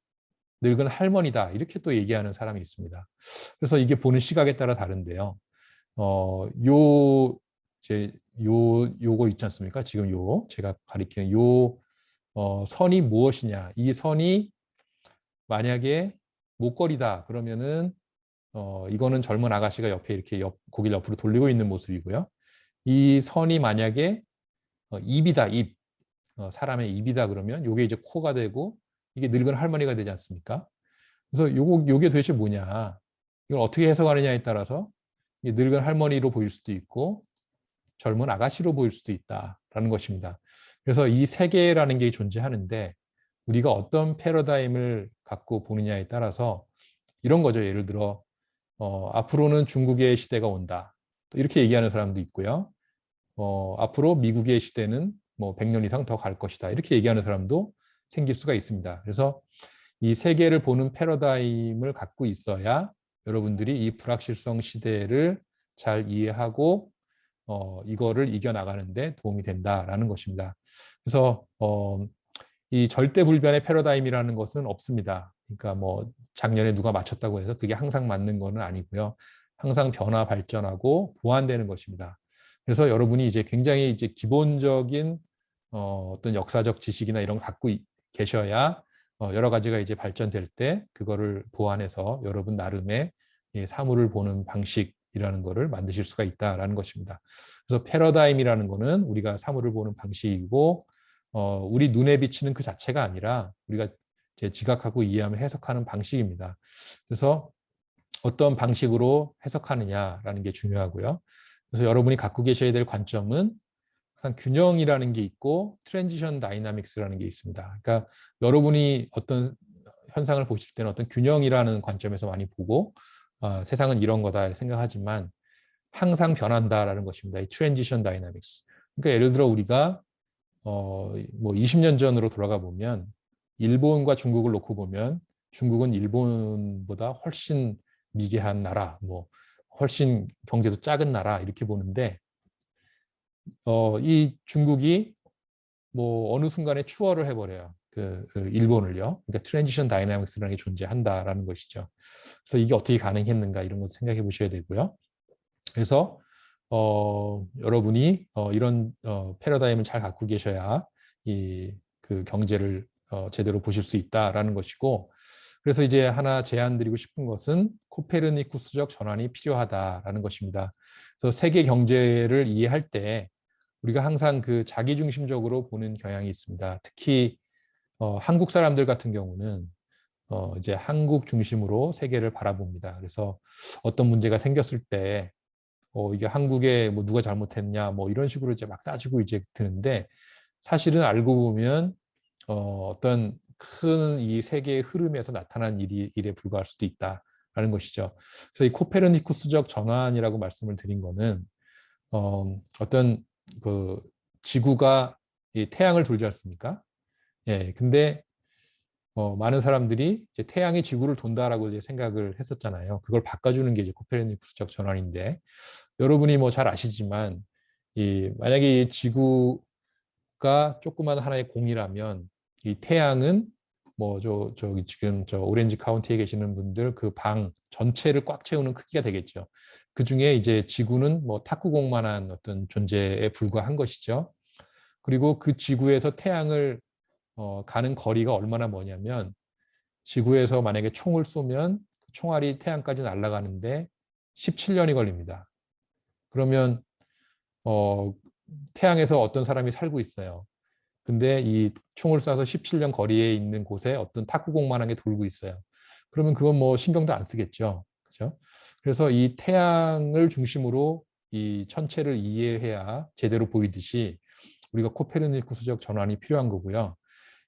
[SPEAKER 1] 늙은 할머니다 이렇게 또 얘기하는 사람이 있습니다. 그래서 이게 보는 시각에 따라 다른데요. 요 이제 요거 있지 않습니까? 지금 제가 가리키는 선이 무엇이냐? 이 선이 만약에 목걸이다 그러면은 이거는 젊은 아가씨가 옆에 이렇게 고개를 옆으로 돌리고 있는 모습이고요. 이 선이 만약에 입이다, 입. 사람의 입이다 그러면 요게 이제 코가 되고 이게 늙은 할머니가 되지 않습니까? 그래서 요게 도대체 뭐냐? 이걸 어떻게 해석하느냐에 따라서 이게 늙은 할머니로 보일 수도 있고 젊은 아가씨로 보일 수도 있다라는 것입니다. 그래서 이 세계라는 게 존재하는데 우리가 어떤 패러다임을 갖고 보느냐에 따라서 이런 거죠. 예를 들어 앞으로는 중국의 시대가 온다. 또 이렇게 얘기하는 사람도 있고요. 앞으로 미국의 시대는 뭐 100년 이상 더 갈 것이다. 이렇게 얘기하는 사람도 생길 수가 있습니다. 그래서 이 세계를 보는 패러다임을 갖고 있어야 여러분들이 이 불확실성 시대를 잘 이해하고 이거를 이겨나가는데 도움이 된다라는 것입니다. 그래서 이 절대불변의 패러다임이라는 것은 없습니다. 그러니까 뭐 작년에 누가 맞췄다고 해서 그게 항상 맞는 것은 아니고요. 항상 변화 발전하고 보완되는 것입니다. 그래서 여러분이 이제 굉장히 이제 기본적인 어떤 역사적 지식이나 이런 걸 갖고 계셔야 여러 가지가 이제 발전될 때 그거를 보완해서 여러분 나름의 사물을 보는 방식이라는 거를 만드실 수가 있다라는 것입니다. 그래서 패러다임이라는 거는 우리가 사물을 보는 방식이고 우리 눈에 비치는 그 자체가 아니라 우리가 제 지각하고 이해하며 해석하는 방식입니다. 그래서 어떤 방식으로 해석하느냐라는 게 중요하고요. 그래서 여러분이 갖고 계셔야 될 관점은 항상 균형이라는 게 있고 트랜지션 다이나믹스라는 게 있습니다. 그러니까 여러분이 어떤 현상을 보실 때는 어떤 균형이라는 관점에서 많이 보고 세상은 이런 거다 생각하지만 항상 변한다라는 것입니다. 이 트랜지션 다이나믹스. 그러니까 예를 들어 우리가 뭐 20년 전으로 돌아가 보면 일본과 중국을 놓고 보면 중국은 일본보다 훨씬 미개한 나라, 뭐 훨씬 경제도 작은 나라 이렇게 보는데 이 중국이 뭐 어느 순간에 추월을 해버려요. 일본을요. 그러니까 트랜지션 다이나믹스라는 게 존재한다라는 것이죠. 그래서 이게 어떻게 가능했는가 이런 것도 생각해 보셔야 되고요. 그래서 여러분이 이런 패러다임을 잘 갖고 계셔야 그 경제를 제대로 보실 수 있다라는 것이고 그래서 이제 하나 제안드리고 싶은 것은 코페르니쿠스적 전환이 필요하다라는 것입니다. 그래서 세계 경제를 이해할 때 우리가 항상 자기중심적으로 보는 경향이 있습니다. 특히 한국 사람들 같은 경우는 이제 한국 중심으로 세계를 바라봅니다. 그래서 어떤 문제가 생겼을 때 이게 한국에 뭐 누가 잘못했냐 뭐 이런 식으로 이제 막 따지고 이제 드는데 사실은 알고 보면 어떤 큰 이 세계의 흐름에서 나타난 일에 불과할 수도 있다. 라는 것이죠. 그래서 이 코페르니쿠스적 전환이라고 말씀을 드린 거는 어떤 그 지구가 이 태양을 돌지 않습니까? 예, 근데 많은 사람들이 이제 태양이 지구를 돈다라고 이제 생각을 했었잖아요. 그걸 바꿔주는 게 이제 코페르니쿠스적 전환인데, 여러분이 뭐 잘 아시지만 만약에 이 지구가 조그만 하나의 공이라면 이 태양은 뭐 저기 지금 저 오렌지 카운티에 계시는 분들 그 방 전체를 꽉 채우는 크기가 되겠죠. 그 중에 이제 지구는 뭐 탁구공만한 어떤 존재에 불과한 것이죠. 그리고 그 지구에서 태양을 가는 거리가 얼마나 머냐면, 지구에서 만약에 총을 쏘면 총알이 태양까지 날아가는데 17년이 걸립니다. 그러면 어, 태양에서 어떤 사람이 살고 있어요. 근데 이 총을 쏴서 17년 거리에 있는 곳에 어떤 탁구공만한 게 돌고 있어요. 그러면 그건 뭐 신경도 안 쓰겠죠. 그죠? 그래서 이 태양을 중심으로 이 천체를 이해해야 제대로 보이듯이 우리가 코페르니쿠스적 전환이 필요한 거고요.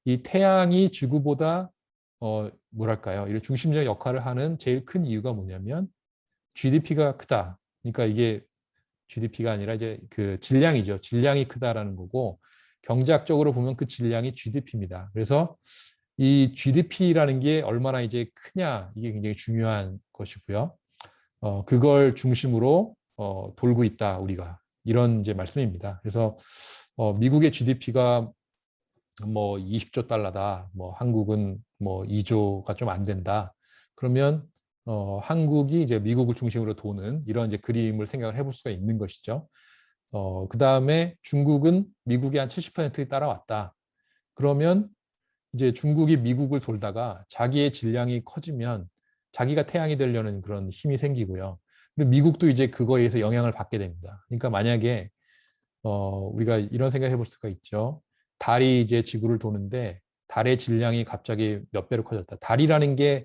[SPEAKER 1] 이 태양이 지구보다 뭐랄까요? 이런 중심적 역할을 하는 제일 큰 이유가 뭐냐면 GDP가 크다. 그러니까 이게 GDP가 아니라 이제 그 질량이죠. 질량이 크다라는 거고, 경제학적으로 보면 그 질량이 GDP입니다. 그래서 이 GDP라는 게 얼마나 이제 크냐, 이게 굉장히 중요한 것이고요. 그걸 중심으로 돌고 있다, 우리가. 이런 이제 말씀입니다. 그래서 미국의 GDP가 뭐 20조 달러다. 뭐 한국은 뭐 2조가 좀 안 된다. 그러면 한국이 이제 미국을 중심으로 도는 이런 이제 그림을 생각을 해볼 수가 있는 것이죠. 그 다음에 중국은 미국의 한 70%에 따라왔다. 그러면 이제 중국이 미국을 돌다가 자기의 질량이 커지면 자기가 태양이 되려는 그런 힘이 생기고요. 그리고 미국도 이제 그거에 의해서 영향을 받게 됩니다. 그러니까 만약에 우리가 이런 생각 해볼 수가 있죠. 달이 이제 지구를 도는데 달의 질량이 갑자기 몇 배로 커졌다. 달이라는 게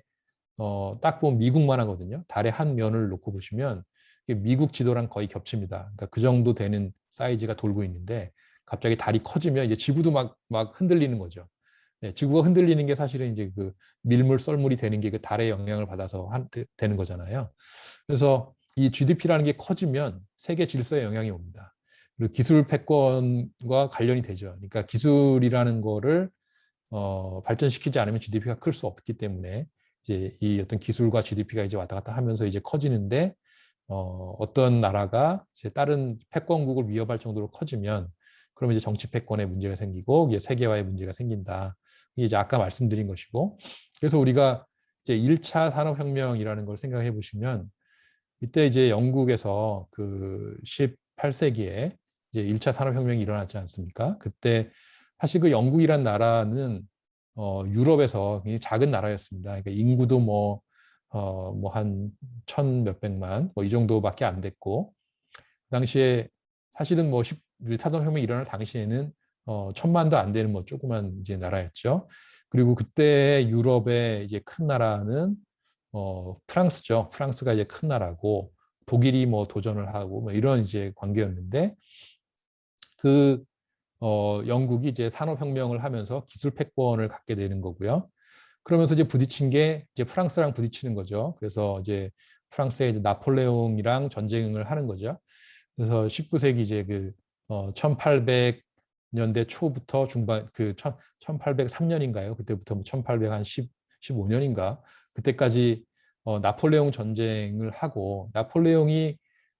[SPEAKER 1] 딱 보면 미국만 하거든요. 달의 한 면을 놓고 보시면 미국 지도랑 거의 겹칩니다. 그러니까 그 정도 되는 사이즈가 돌고 있는데 갑자기 달이 커지면 이제 지구도 막 흔들리는 거죠. 네, 지구가 흔들리는 게 사실은 이제 그 밀물 썰물이 되는 게 그 달의 영향을 받아서 되는 거잖아요. 그래서 이 GDP라는 게 커지면 세계 질서에 영향이 옵니다. 그리고 기술 패권과 관련이 되죠. 그러니까 기술이라는 거를 발전시키지 않으면 GDP가 클 수 없기 때문에 이제 이 어떤 기술과 GDP가 이제 왔다 갔다 하면서 이제 커지는데 어떤 나라가 이제 다른 패권국을 위협할 정도로 커지면 그러면 이제 정치 패권에 문제가 생기고 이게 세계화에 문제가 생긴다. 이게 이제 아까 말씀드린 것이고, 그래서 우리가 이제 1차 산업혁명이라는 걸 생각해 보시면 이때 이제 영국에서 그 18세기에 이제 1차 산업혁명이 일어났지 않습니까? 그때 사실 그 영국이란 나라는 유럽에서 굉장히 작은 나라였습니다. 그러니까 인구도 뭐 한 천 몇백만 뭐 이 정도밖에 안 됐고, 그 당시에 사실은 뭐 산업혁명이 일어날 당시에는 천만도 안 되는 뭐 조그만 이제 나라였죠. 그리고 그때 유럽의 이제 큰 나라는 프랑스죠. 프랑스가 이제 큰 나라고 독일이 뭐 도전을 하고 뭐 이런 이제 관계였는데, 그 영국이 이제 산업혁명을 하면서 기술 패권을 갖게 되는 거고요. 그러면서 이제 부딪힌 게 이제 프랑스랑 부딪히는 거죠. 그래서 이제 프랑스의 이제 나폴레옹이랑 전쟁을 하는 거죠. 그래서 19세기 이제 그 1800년대 초부터 중반 그 1803년인가요? 그때부터 뭐 1815년인가 그때까지 나폴레옹 전쟁을 하고, 나폴레옹이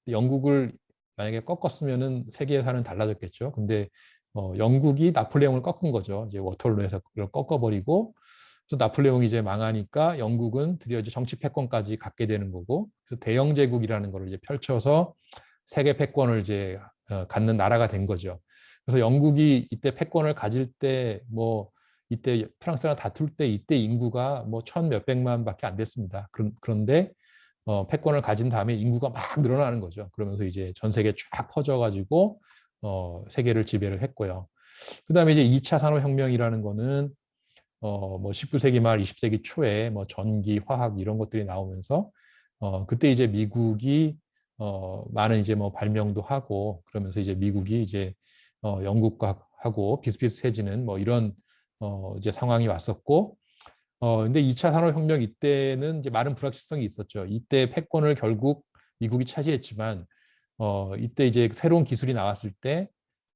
[SPEAKER 1] 영국을 만약에 꺾었으면은 세계사는 달라졌겠죠. 근데 영국이 나폴레옹을 꺾은 거죠. 이제 워털루에서 그걸 꺾어버리고, 또 나폴레옹이 이제 망하니까 영국은 드디어 이제 정치 패권까지 갖게 되는 거고, 그래서 대영 제국이라는 걸 이제 펼쳐서 세계 패권을 이제 갖는 나라가 된 거죠. 그래서 영국이 이때 패권을 가질 때 뭐 이때 프랑스랑 다툴 때 이때 인구가 뭐 천 몇백만밖에 안 됐습니다. 그런데 패권을 가진 다음에 인구가 막 늘어나는 거죠. 그러면서 이제 전 세계에 쫙 퍼져가지고 세계를 지배를 했고요. 그다음에 이제 2차 산업혁명이라는 거는 뭐 19세기 말 20세기 초에 뭐 전기, 화학 이런 것들이 나오면서 그때 이제 미국이 많은 이제 뭐 발명도 하고 그러면서 이제 미국이 이제 영국과 하고 비슷비슷해지는 뭐 이런 이제 상황이 왔었고, 근데 2차 산업혁명 이때는 이제 많은 불확실성이 있었죠. 이때 패권을 결국 미국이 차지했지만, 이때 이제 새로운 기술이 나왔을 때,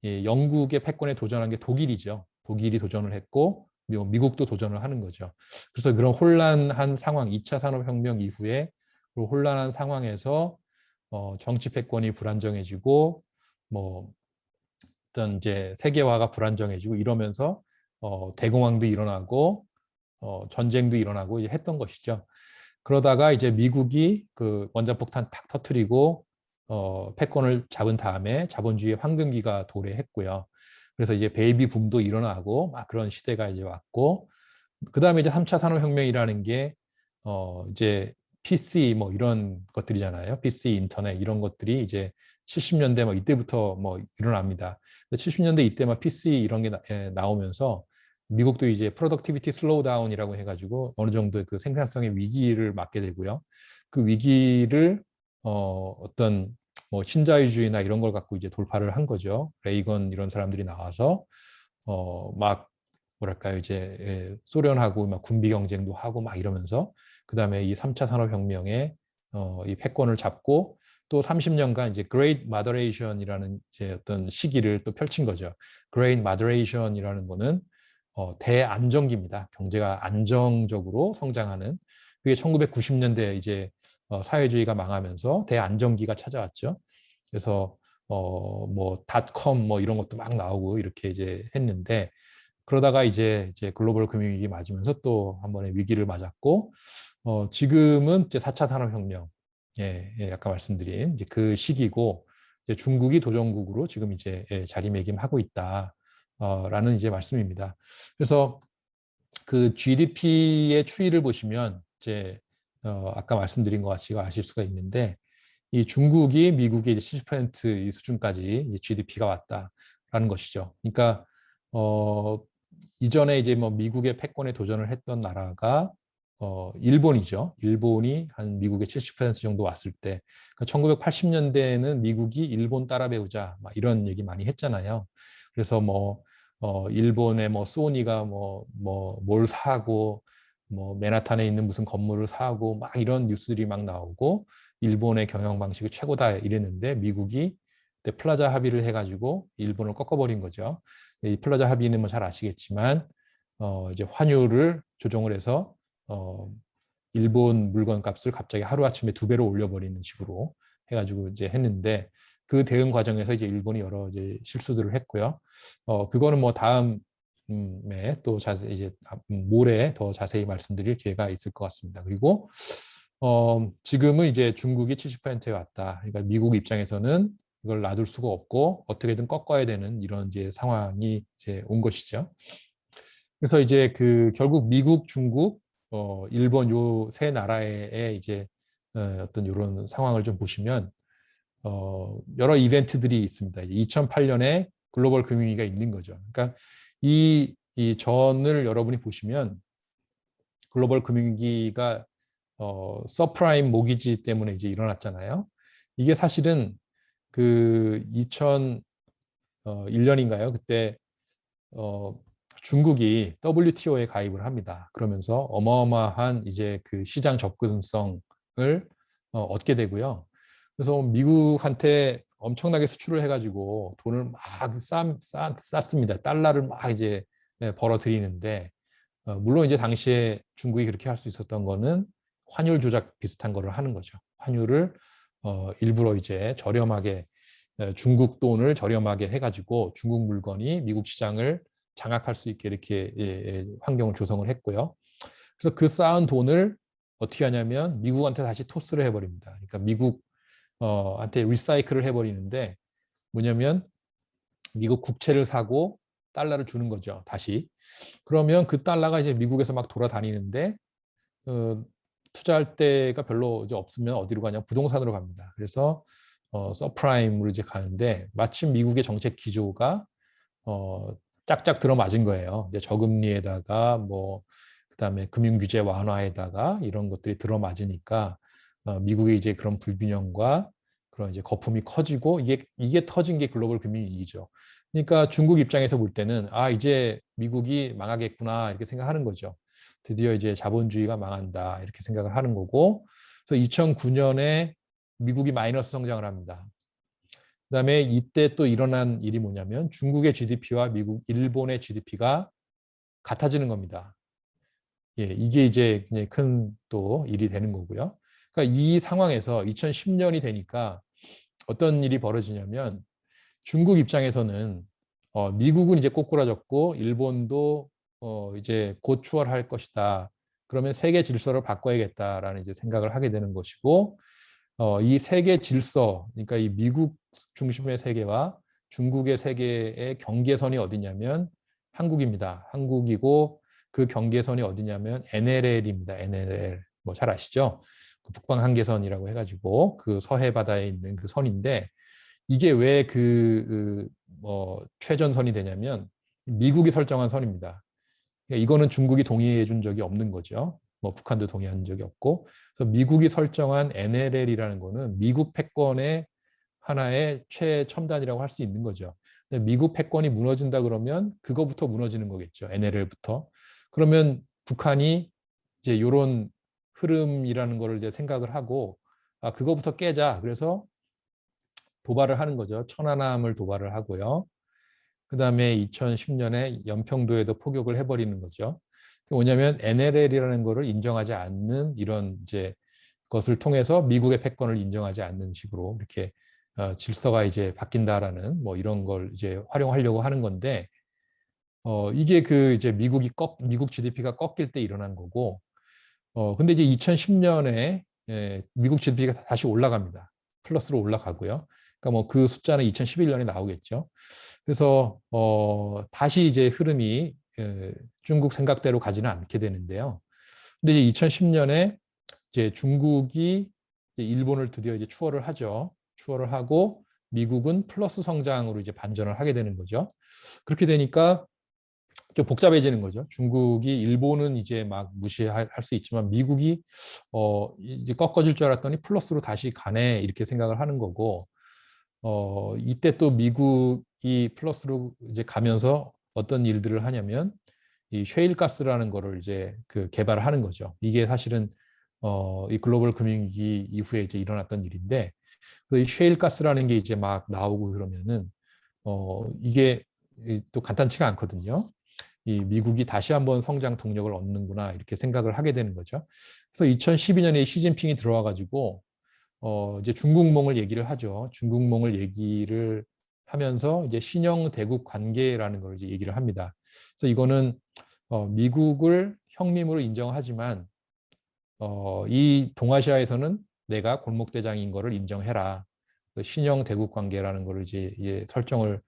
[SPEAKER 1] 예, 영국의 패권에 도전한 게 독일이죠. 독일이 도전을 했고, 미국도 도전을 하는 거죠. 그래서 그런 혼란한 상황, 2차 산업혁명 이후에 그 혼란한 상황에서 정치 패권이 불안정해지고, 뭐 어떤 이제 세계화가 불안정해지고 이러면서 대공황도 일어나고 전쟁도 일어나고 이제 했던 것이죠. 그러다가 이제 미국이 그 원자폭탄 탁 터트리고 패권을 잡은 다음에 자본주의 황금기가 도래했고요. 그래서 이제 베이비 붐도 일어나고 막 그런 시대가 이제 왔고, 그 다음에 이제 3차 산업혁명이라는 게 이제 PC 뭐 이런 것들이잖아요. PC 인터넷 이런 것들이 이제 70년대 뭐 이때부터 뭐 일어납니다. 70년대 이때 막 PC 이런 게 나오면서 미국도 이제 프로덕티비티 슬로우다운이라고 해가지고 어느 정도의 그 생산성의 위기를 맞게 되고요. 그 위기를 어떤 뭐 신자유주의나 이런 걸 갖고 이제 돌파를 한 거죠. 레이건 이런 사람들이 나와서 막 뭐랄까요, 이제 소련하고 막 군비 경쟁도 하고 막 이러면서 그 다음에 이 3차 산업혁명에 이 패권을 잡고 또 30년간 이제 Great Moderation이라는 이제 어떤 시기를 또 펼친 거죠. Great Moderation이라는 거는 대안정기입니다. 경제가 안정적으로 성장하는, 그게 1990년대 이제 사회주의가 망하면서 대안정기가 찾아왔죠. 그래서 뭐 닷컴 뭐 이런 것도 막 나오고 이렇게 이제 했는데, 그러다가 이제 글로벌 금융위기 맞으면서 또 한 번의 위기를 맞았고, 지금은 이제 4차 산업혁명, 예, 아까 말씀드린 이제 그 시기고, 이제 중국이 도전국으로 지금 이제 자리매김하고 있다. 라는 이제 말씀입니다. 그래서 그 GDP의 추이를 보시면 이제 아까 말씀드린 것 같이 아실 수가 있는데, 이 중국이 미국의 70%이 수준까지 GDP가 왔다라는 것이죠. 그러니까 이전에 이제 뭐 미국의 패권에 도전을 했던 나라가 일본이죠. 일본이 한 미국의 70% 정도 왔을 때, 그러니까 1980년대에는 미국이 일본 따라 배우자 막 이런 얘기 많이 했잖아요. 그래서 뭐 일본의 뭐 소니가 뭘 사고 뭐 맨하탄에 있는 무슨 건물을 사고 막 이런 뉴스들이 막 나오고, 일본의 경영 방식이 최고다 이랬는데 미국이 그때 플라자 합의를 해가지고 일본을 꺾어버린 거죠. 이 플라자 합의는 뭐 잘 아시겠지만 이제 환율을 조정을 해서 일본 물건 값을 갑자기 하루아침에 2배로 올려버리는 식으로 해가지고 이제 했는데, 그 대응 과정에서 이제 일본이 여러 이제 실수들을 했고요. 그거는 뭐 다음에 또 자세히 이제 모레 더 자세히 말씀드릴 기회가 있을 것 같습니다. 그리고 지금은 이제 중국이 70%에 왔다. 그러니까 미국 입장에서는 이걸 놔둘 수가 없고 어떻게든 꺾어야 되는 이런 이제 상황이 이제 온 것이죠. 그래서 이제 그 결국 미국, 중국, 일본 요 세 나라의 이제 어떤 이런 상황을 좀 보시면 여러 이벤트들이 있습니다. 2008년에 글로벌 금융위기가 있는 거죠. 그러니까 이 전을 여러분이 보시면 글로벌 금융위기가 서프라임 모기지 때문에 이제 일어났잖아요. 이게 사실은 그 2001년인가요? 그때 중국이 WTO에 가입을 합니다. 그러면서 어마어마한 이제 그 시장 접근성을 얻게 되고요. 그래서 미국한테 엄청나게 수출을 해가지고 돈을 막 쌌습니다. 달러를 막 이제 벌어들이는데, 물론 이제 당시에 중국이 그렇게 할 수 있었던 거는 환율 조작 비슷한 거를 하는 거죠. 환율을 일부러 이제 저렴하게, 중국 돈을 저렴하게 해가지고 중국 물건이 미국 시장을 장악할 수 있게 이렇게 환경을 조성을 했고요. 그래서 그 쌓은 돈을 어떻게 하냐면 미국한테 다시 토스를 해버립니다. 그러니까 미국한테 리사이클을 해버리는데, 뭐냐면 미국 국채를 사고 달러를 주는 거죠. 다시. 그러면 그 달러가 이제 미국에서 막 돌아다니는데 투자할 데가 별로 이제 없으면 어디로 가냐? 부동산으로 갑니다. 그래서 서프라임으로 이제 가는데, 마침 미국의 정책 기조가 짝짝 들어맞은 거예요. 이제 저금리에다가 뭐 그다음에 금융 규제 완화에다가 이런 것들이 들어맞으니까 미국의 이제 그런 불균형과 그런 이제 거품이 커지고, 이게 터진 게 글로벌 금융위기죠. 그러니까 중국 입장에서 볼 때는 아, 이제 미국이 망하겠구나 이렇게 생각하는 거죠. 드디어 이제 자본주의가 망한다 이렇게 생각을 하는 거고, 그래서 2009년에 미국이 마이너스 성장을 합니다. 그다음에 이때 또 일어난 일이 뭐냐면 중국의 GDP와 일본의 GDP가 같아지는 겁니다. 예, 이게 이제 굉장히 큰 또 일이 되는 거고요. 그러니까 이 상황에서 2010년이 되니까 어떤 일이 벌어지냐면 중국 입장에서는 미국은 이제 꼬꾸라졌고 일본도 이제 곧 추월할 것이다. 그러면 세계 질서를 바꿔야겠다라는 이제 생각을 하게 되는 것이고, 이 세계 질서, 그러니까 이 미국 중심의 세계와 중국의 세계의 경계선이 어디냐면 한국입니다. 한국이고 그 경계선이 어디냐면 NLL입니다. NLL. 뭐 잘 아시죠? 그 북방 한계선이라고 해가지고 그 서해 바다에 있는 그 선인데, 이게 왜 최전선이 되냐면 미국이 설정한 선입니다. 그러니까 이거는 중국이 동의해 준 적이 없는 거죠. 뭐 북한도 동의한 적이 없고. 그래서 미국이 설정한 NLL이라는 거는 미국 패권의 하나의 최첨단이라고 할 수 있는 거죠. 근데 미국 패권이 무너진다 그러면 그거부터 무너지는 거겠죠. NLL부터. 그러면 북한이 이제 이런 흐름이라는 거를 이제 생각을 하고, 아, 그거부터 깨자. 그래서 도발을 하는 거죠. 천안함을 도발을 하고요. 그 다음에 2010년에 연평도에도 포격을 해버리는 거죠. 뭐냐면 NLL이라는 거를 인정하지 않는 이런 이제 것을 통해서 미국의 패권을 인정하지 않는 식으로 이렇게 질서가 이제 바뀐다라는 뭐 이런 걸 이제 활용하려고 하는 건데, 이게 그 이제 미국 GDP가 꺾일 때 일어난 거고, 근데 이제 2010년에 미국 GDP가 다시 올라갑니다. 플러스로 올라가고요. 그러니까 뭐 그 숫자는 2011년에 나오겠죠. 그래서 다시 이제 흐름이 중국 생각대로 가지는 않게 되는데요. 근데 이제 2010년에 이제 중국이 이제 일본을 드디어 이제 추월을 하죠. 추월을 하고 미국은 플러스 성장으로 이제 반전을 하게 되는 거죠. 그렇게 되니까 좀 복잡해지는 거죠. 중국이 일본은 이제 막 무시할 수 있지만 미국이 이제 꺾어질 줄 알았더니 플러스로 다시 가네 이렇게 생각을 하는 거고, 이때 또 미국이 플러스로 이제 가면서 어떤 일들을 하냐면 이 셰일가스라는 거를 이제 그 개발을 하는 거죠. 이게 사실은 이 글로벌 금융위기 이후에 이제 일어났던 일인데, 이 셰일가스라는 게 이제 막 나오고 그러면은 이게 또 간단치가 않거든요. 이 미국이 다시 한번 성장 동력을 얻는구나 이렇게 생각을 하게 되는 거죠. 그래서 2012년에 시진핑이 들어와 가지고 이제 중국몽을 얘기를 하죠. 중국몽을 얘기를 하면서 이제 신형 대국 관계라는 걸 이제 얘기를 합니다. 그래서 이거는 미국을 형님으로 인정하지만 이 동아시아에서는 내가 골목대장인 거를 인정해라. 신형 대국 관계라는 거를 이제 설정을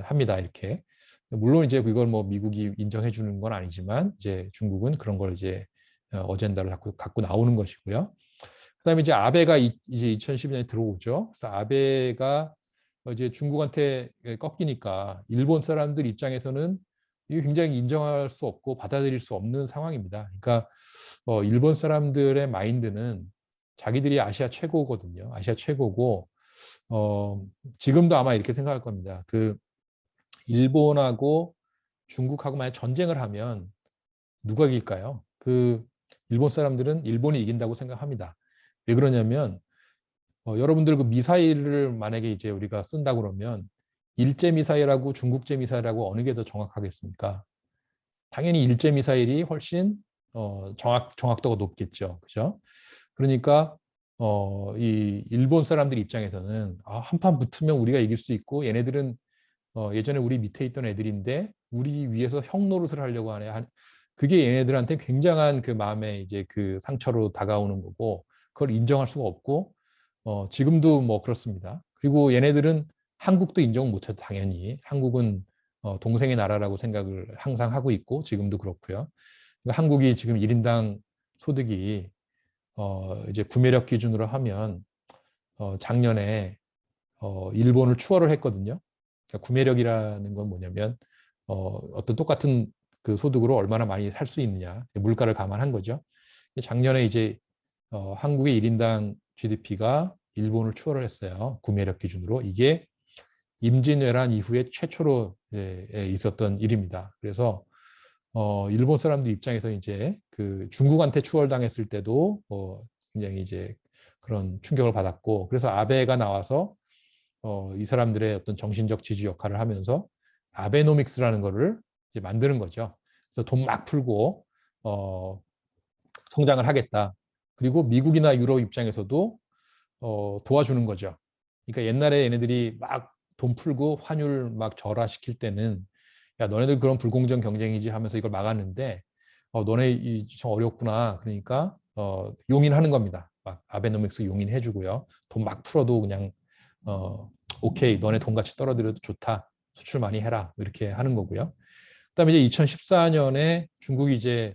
[SPEAKER 1] 합니다. 이렇게. 물론 이제 그걸 뭐 미국이 인정해 주는 건 아니지만 이제 중국은 그런 걸 이제 어젠다를 갖고 나오는 것이고요. 그다음에 이제 아베가 이제 2012년에 들어오죠. 그래서 아베가 이제 중국한테 꺾이니까 일본 사람들 입장에서는 이게 굉장히 인정할 수 없고 받아들일 수 없는 상황입니다. 그러니까 일본 사람들의 마인드는 자기들이 아시아 최고거든요. 아시아 최고고 지금도 아마 이렇게 생각할 겁니다. 그 일본하고 중국하고 만약 전쟁을 하면 누가 이길까요? 그 일본 사람들은 일본이 이긴다고 생각합니다. 왜 그러냐면 여러분들 그 미사일을 만약에 이제 우리가 쓴다 그러면 일제 미사일하고 중국제 미사일하고 어느 게 더 정확하겠습니까? 당연히 일제 미사일이 훨씬 정확도가 높겠죠. 그죠? 그러니까 이 일본 사람들 입장에서는 한판 붙으면 우리가 이길 수 있고 얘네들은 예전에 우리 밑에 있던 애들인데 우리 위에서 형 노릇을 하려고 하네. 그게 얘네들한테 굉장한 그 마음의 이제 그 상처로 다가오는 거고, 그걸 인정할 수가 없고, 지금도 뭐 그렇습니다. 그리고 얘네들은 한국도 인정 못해도 당연히 한국은 동생의 나라라고 생각을 항상 하고 있고 지금도 그렇고요. 그러니까 한국이 지금 1인당 소득이 이제 구매력 기준으로 하면 작년에 일본을 추월을 했거든요. 그러니까 구매력이라는 건 뭐냐면 어떤 똑같은 그 소득으로 얼마나 많이 살 수 있느냐, 물가를 감안한 거죠. 작년에 이제 한국의 1인당 GDP가 일본을 추월을 했어요. 구매력 기준으로. 이게 임진왜란 이후에 최초로 있었던 일입니다. 그래서 일본 사람들 입장에서 이제 그 중국한테 추월당했을 때도 굉장히 이제 그런 충격을 받았고, 그래서 아베가 나와서 이 사람들의 어떤 정신적 지주 역할을 하면서 아베노믹스라는 거를 이제 만드는 거죠. 그래서 돈 막 풀고 성장을 하겠다. 그리고 미국이나 유럽 입장에서도 도와주는 거죠. 그러니까 옛날에 얘네들이 막 돈 풀고 환율 막 절하시킬 때는 야 너네들 그런 불공정 경쟁이지 하면서 이걸 막았는데 너네 좀 어렵구나. 그러니까 용인하는 겁니다. 막 아베노믹스 용인해주고요. 돈 막 풀어도 그냥 오케이 너네 돈같이 떨어뜨려도 좋다. 수출 많이 해라. 이렇게 하는 거고요. 그다음에 이제 2014년에 중국이 이제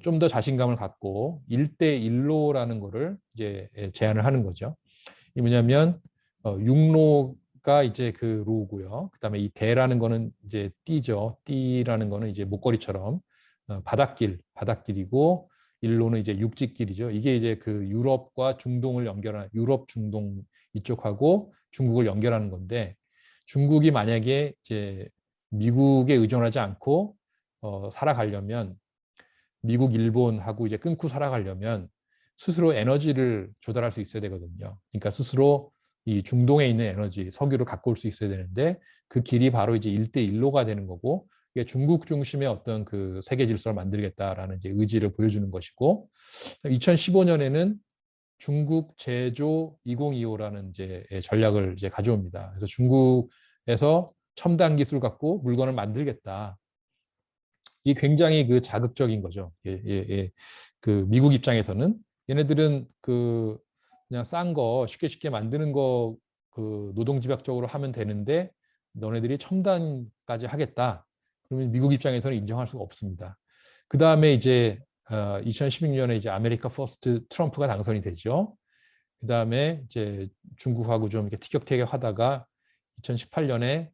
[SPEAKER 1] 좀 더 자신감을 갖고 1대1로라는 거를 이제 제안을 하는 거죠. 이 뭐냐면 육로가 이제 그 로고요. 그다음에 이 대라는 거는 이제 띠죠. 띠라는 거는 이제 목걸이처럼 바닷길이고 일로는 이제 육지길이죠. 이게 이제 그 유럽과 중동을 연결하는 유럽 중동 이쪽하고 중국을 연결하는 건데 중국이 만약에 이제 미국에 의존하지 않고 살아가려면 미국, 일본하고 이제 끊고 살아가려면 스스로 에너지를 조달할 수 있어야 되거든요. 그러니까 스스로 이 중동에 있는 에너지, 석유를 갖고 올 수 있어야 되는데 그 길이 바로 이제 1대1로가 되는 거고 이게 중국 중심의 어떤 그 세계 질서를 만들겠다라는 이제 의지를 보여주는 것이고 2015년에는 중국 제조 2025라는 이제 전략을 이제 가져옵니다. 그래서 중국에서 첨단 기술 갖고 물건을 만들겠다. 이 굉장히 그 자극적인 거죠. 그 미국 입장에서는 얘네들은 그 그냥 싼 거 쉽게 만드는 거 그 노동집약적으로 하면 되는데 너네들이 첨단까지 하겠다. 그러면 미국 입장에서는 인정할 수가 없습니다. 그 다음에 이제 2016년에 이제 아메리카 퍼스트 트럼프가 당선이 되죠. 그 다음에 이제 중국하고 좀 이렇게 티격태격하다가 2018년에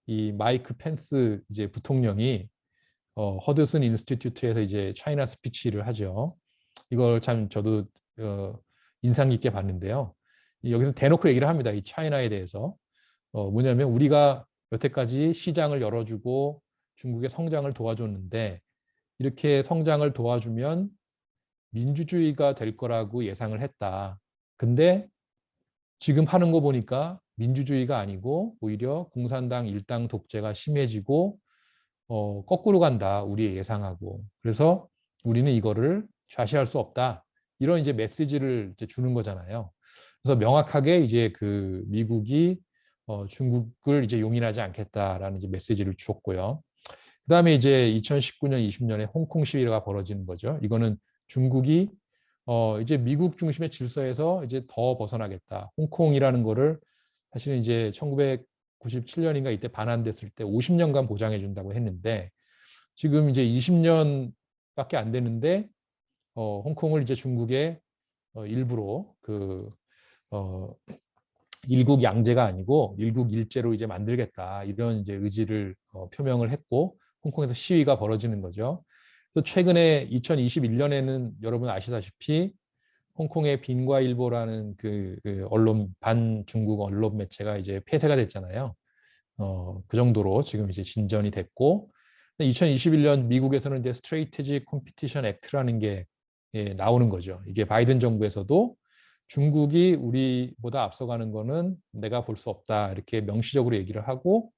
[SPEAKER 1] 이 마이크 펜스 이제 부통령이 허드슨 인스티튜트에서 이제 차이나 스피치를 하죠. 이걸 참 저도 인상 깊게 봤는데요. 여기서 대놓고 얘기를 합니다. 이 차이나에 대해서. 뭐냐면 우리가 여태까지 시장을 열어주고 중국의 성장을 도와줬는데 이렇게 성장을 도와주면 민주주의가 될 거라고 예상을 했다. 근데 지금 하는 거 보니까 민주주의가 아니고 오히려 공산당 일당 독재가 심해지고 거꾸로 간다. 우리의 예상하고. 그래서 우리는 이거를 좌시할 수 없다. 이런 이제 메시지를 이제 주는 거잖아요. 그래서 명확하게 이제 그 미국이 중국을 이제 용인하지 않겠다라는 이제 메시지를 주었고요. 그다음에 이제 2019년, 20년에 홍콩 시위가 벌어지는 거죠. 이거는 중국이 이제 미국 중심의 질서에서 이제 더 벗어나겠다. 홍콩이라는 거를 사실은 이제 1997년인가 이때 반환됐을 때 50년간 보장해 준다고 했는데 지금 이제 20년밖에 안 되는데 홍콩을 이제 중국의 일부로 그 일국 양제가 아니고 일국 일제로 이제 만들겠다 이런 이제 의지를 표명을 했고 홍콩에서 시위가 벌어지는 거죠. 그래서 최근에 2021년에는 여러분 아시다시피 홍콩의 빈과일보라는 그 언론 반중국 언론 매체가 이제 폐쇄가 됐잖아요. 그 정도로 지금 이제 진전이 됐고 2021년 미국에서는 이제 스트레이티지 컴피티션 액트라는 게 나오는 거죠. 이게 바이든 정부에서도 중국이 우리보다 앞서가는 거는 내가 볼 수 없다 이렇게 명시적으로 얘기를 하고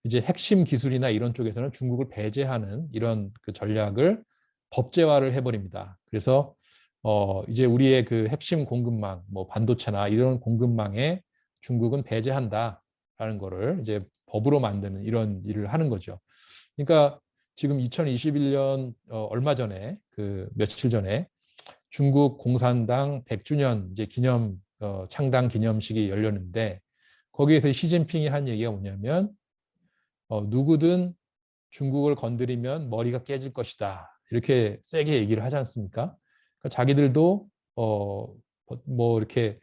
[SPEAKER 1] 이제 핵심 기술이나 이런 쪽에서는 중국을 배제하는 이런 그 전략을 법제화를 해버립니다. 그래서 이제 우리의 그 핵심 공급망, 뭐 반도체나 이런 공급망에 중국은 배제한다라는 거를 이제 법으로 만드는 이런 일을 하는 거죠. 그러니까 지금 2021년 얼마 전에 그 며칠 전에 중국 공산당 100주년 이제 기념 창당 기념식이 열렸는데 거기에서 시진핑이 한 얘기가 뭐냐면 누구든 중국을 건드리면 머리가 깨질 것이다. 이렇게 세게 얘기를 하지 않습니까? 그러니까 자기들도 뭐 이렇게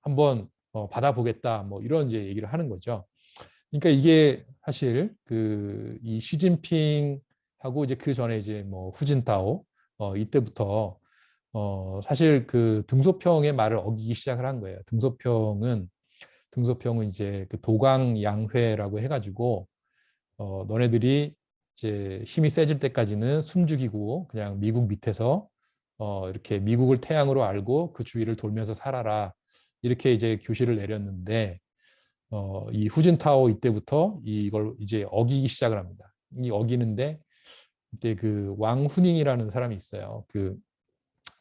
[SPEAKER 1] 한번 받아보겠다. 뭐 이런 이제 얘기를 하는 거죠. 그러니까 이게 사실 그 이 시진핑하고 이제 그 전에 이제 뭐 후진타오 이때부터 사실 그 등소평의 말을 어기기 시작을 한 거예요. 등소평은 등소평은 이제 그 도강양회라고 해가지고 너네들이 이제 힘이 세질 때까지는 숨죽이고 그냥 미국 밑에서 이렇게 미국을 태양으로 알고 그 주위를 돌면서 살아라. 이렇게 이제 교시를 내렸는데 이 후진타오 이때부터 이걸 이제 어기기 시작을 합니다. 이 어기는데 이때 그 왕후닝이라는 사람이 있어요. 그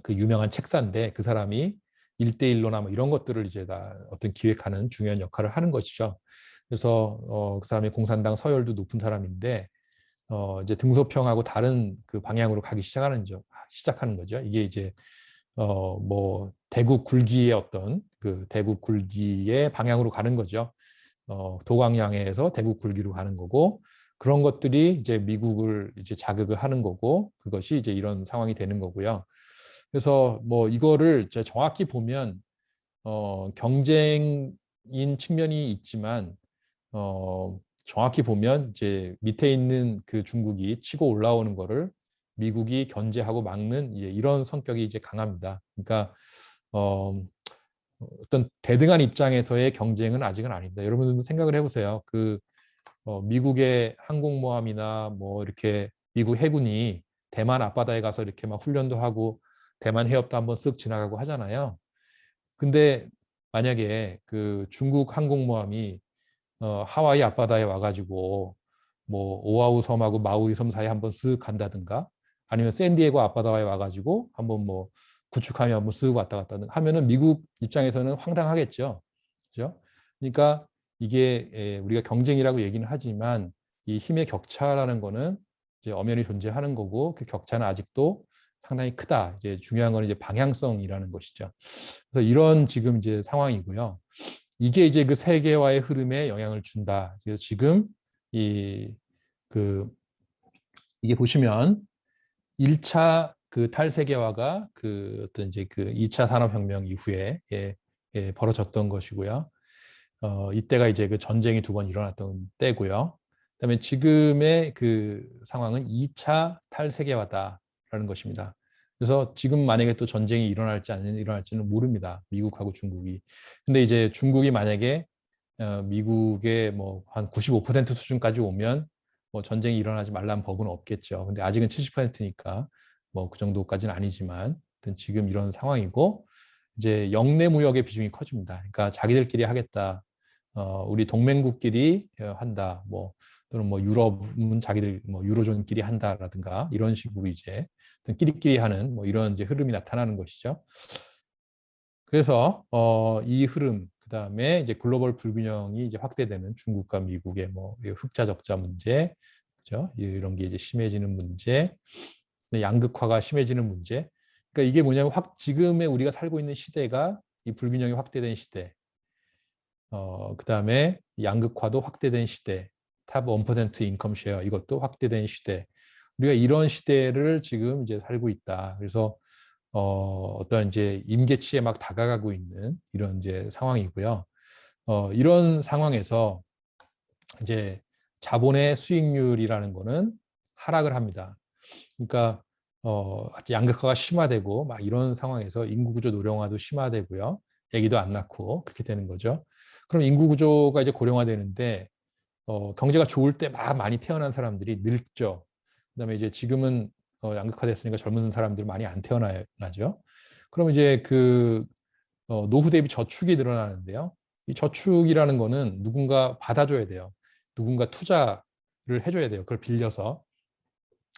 [SPEAKER 1] 유명한 책사인데 그 사람이 1대1로나 뭐 이런 것들을 이제 다 어떤 기획하는 중요한 역할을 하는 것이죠. 그래서 그 사람이 공산당 서열도 높은 사람인데 이제 등소평하고 다른 그 방향으로 가기 시작하는 거죠. 이게 이제 뭐 대국 굴기의 어떤 그 대국 굴기의 방향으로 가는 거죠. 도광양에서 대국 굴기로 가는 거고 그런 것들이 이제 미국을 이제 자극을 하는 거고 그것이 이제 이런 상황이 되는 거고요. 그래서 뭐 이거를 정확히 보면 경쟁인 측면이 있지만 정확히 보면 이제 밑에 있는 그 중국이 치고 올라오는 거를 미국이 견제하고 막는 이런 성격이 이제 강합니다. 그러니까 어떤 대등한 입장에서의 경쟁은 아직은 아닙니다. 여러분 생각을 해보세요. 미국의 항공모함이나 뭐 이렇게 미국 해군이 대만 앞바다에 가서 이렇게 막 훈련도 하고 대만 해협도 한번 쓱 지나가고 하잖아요. 근데 만약에 그 중국 항공모함이 하와이 앞바다에 와가지고 뭐 오아후 섬하고 마우이 섬 사이에 한번 쓱 간다든가 아니면 샌디에고 앞바다에 와가지고 한번 뭐 구축함이 한번 쓱 왔다 갔다 하면은 미국 입장에서는 황당하겠죠. 그죠? 그러니까 이게 우리가 경쟁이라고 얘기는 하지만 이 힘의 격차라는 거는 이제 엄연히 존재하는 거고 그 격차는 아직도 상당히 크다. 이제 중요한 건 이제 방향성이라는 것이죠. 그래서 이런 지금 이제 상황이고요. 이게 이제 그 세계화의 흐름에 영향을 준다. 그래서 지금 이 그 이게 보시면 1차 그 탈세계화가 그 어떤 이제 그 2차 산업혁명 이후에 벌어졌던 것이고요. 이때가 이제 그 전쟁이 2번 일어났던 때고요. 그다음에 지금의 그 상황은 2차 탈세계화다라는 것입니다. 그래서 지금 만약에 또 전쟁이 일어날지 안 일어날지는 모릅니다. 미국하고 중국이. 근데 이제 중국이 만약에 미국의 뭐 한 95% 수준까지 오면 뭐 전쟁이 일어나지 말라는 법은 없겠죠. 근데 아직은 70%니까 뭐 그 정도까지는 아니지만 지금 이런 상황이고 이제 영내 무역의 비중이 커집니다. 그러니까 자기들끼리 하겠다. 우리 동맹국끼리 한다. 뭐 또는 뭐 유럽은 자기들 뭐 유로존끼리 한다라든가 이런 식으로 이제 끼리끼리 하는 뭐 이런 이제 흐름이 나타나는 것이죠. 그래서 이 흐름 그다음에 이제 글로벌 불균형이 이제 확대되는 중국과 미국의 뭐 흑자 적자 문제, 그죠? 이런 게 이제 심해지는 문제, 양극화가 심해지는 문제. 그러니까 이게 뭐냐면 지금의 우리가 살고 있는 시대가 이 불균형이 확대된 시대. 그다음에 양극화도 확대된 시대. 탑 1% 인컴 쉐어 이것도 확대된 시대. 우리가 이런 시대를 지금 이제 살고 있다. 그래서 어떤 이제 임계치에 막 다가가고 있는 이런 이제 상황이고요. 이런 상황에서 이제 자본의 수익률이라는 거는 하락을 합니다. 그러니까 양극화가 심화되고 막 이런 상황에서 인구 구조 노령화도 심화되고요. 아기도 안 낳고 그렇게 되는 거죠. 그럼 인구 구조가 이제 고령화되는데 경제가 좋을 때 막 많이 태어난 사람들이 늙죠. 그다음에 이제 지금은 양극화됐으니까 젊은 사람들 많이 안 태어나죠. 그럼 이제 노후 대비 저축이 늘어나는데요. 이 저축이라는 거는 누군가 받아줘야 돼요. 누군가 투자를 해줘야 돼요. 그걸 빌려서.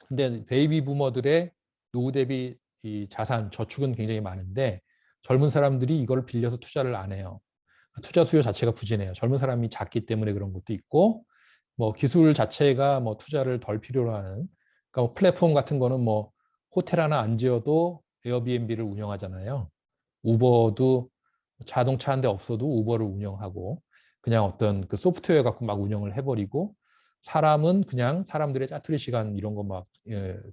[SPEAKER 1] 근데 베이비 부머들의 노후 대비 이 자산 저축은 굉장히 많은데 젊은 사람들이 이걸 빌려서 투자를 안 해요. 투자 수요 자체가 부진해요. 젊은 사람이 작기 때문에 그런 것도 있고 뭐 기술 자체가 뭐 투자를 덜 필요로 하는 그러니까 뭐 플랫폼 같은 거는 뭐 호텔 하나 안 지어도 에어비앤비를 운영하잖아요. 우버도 자동차 한 대 없어도 우버를 운영하고 그냥 어떤 그 소프트웨어 갖고 막 운영을 해버리고 사람은 그냥 사람들의 짜투리 시간 이런 거 막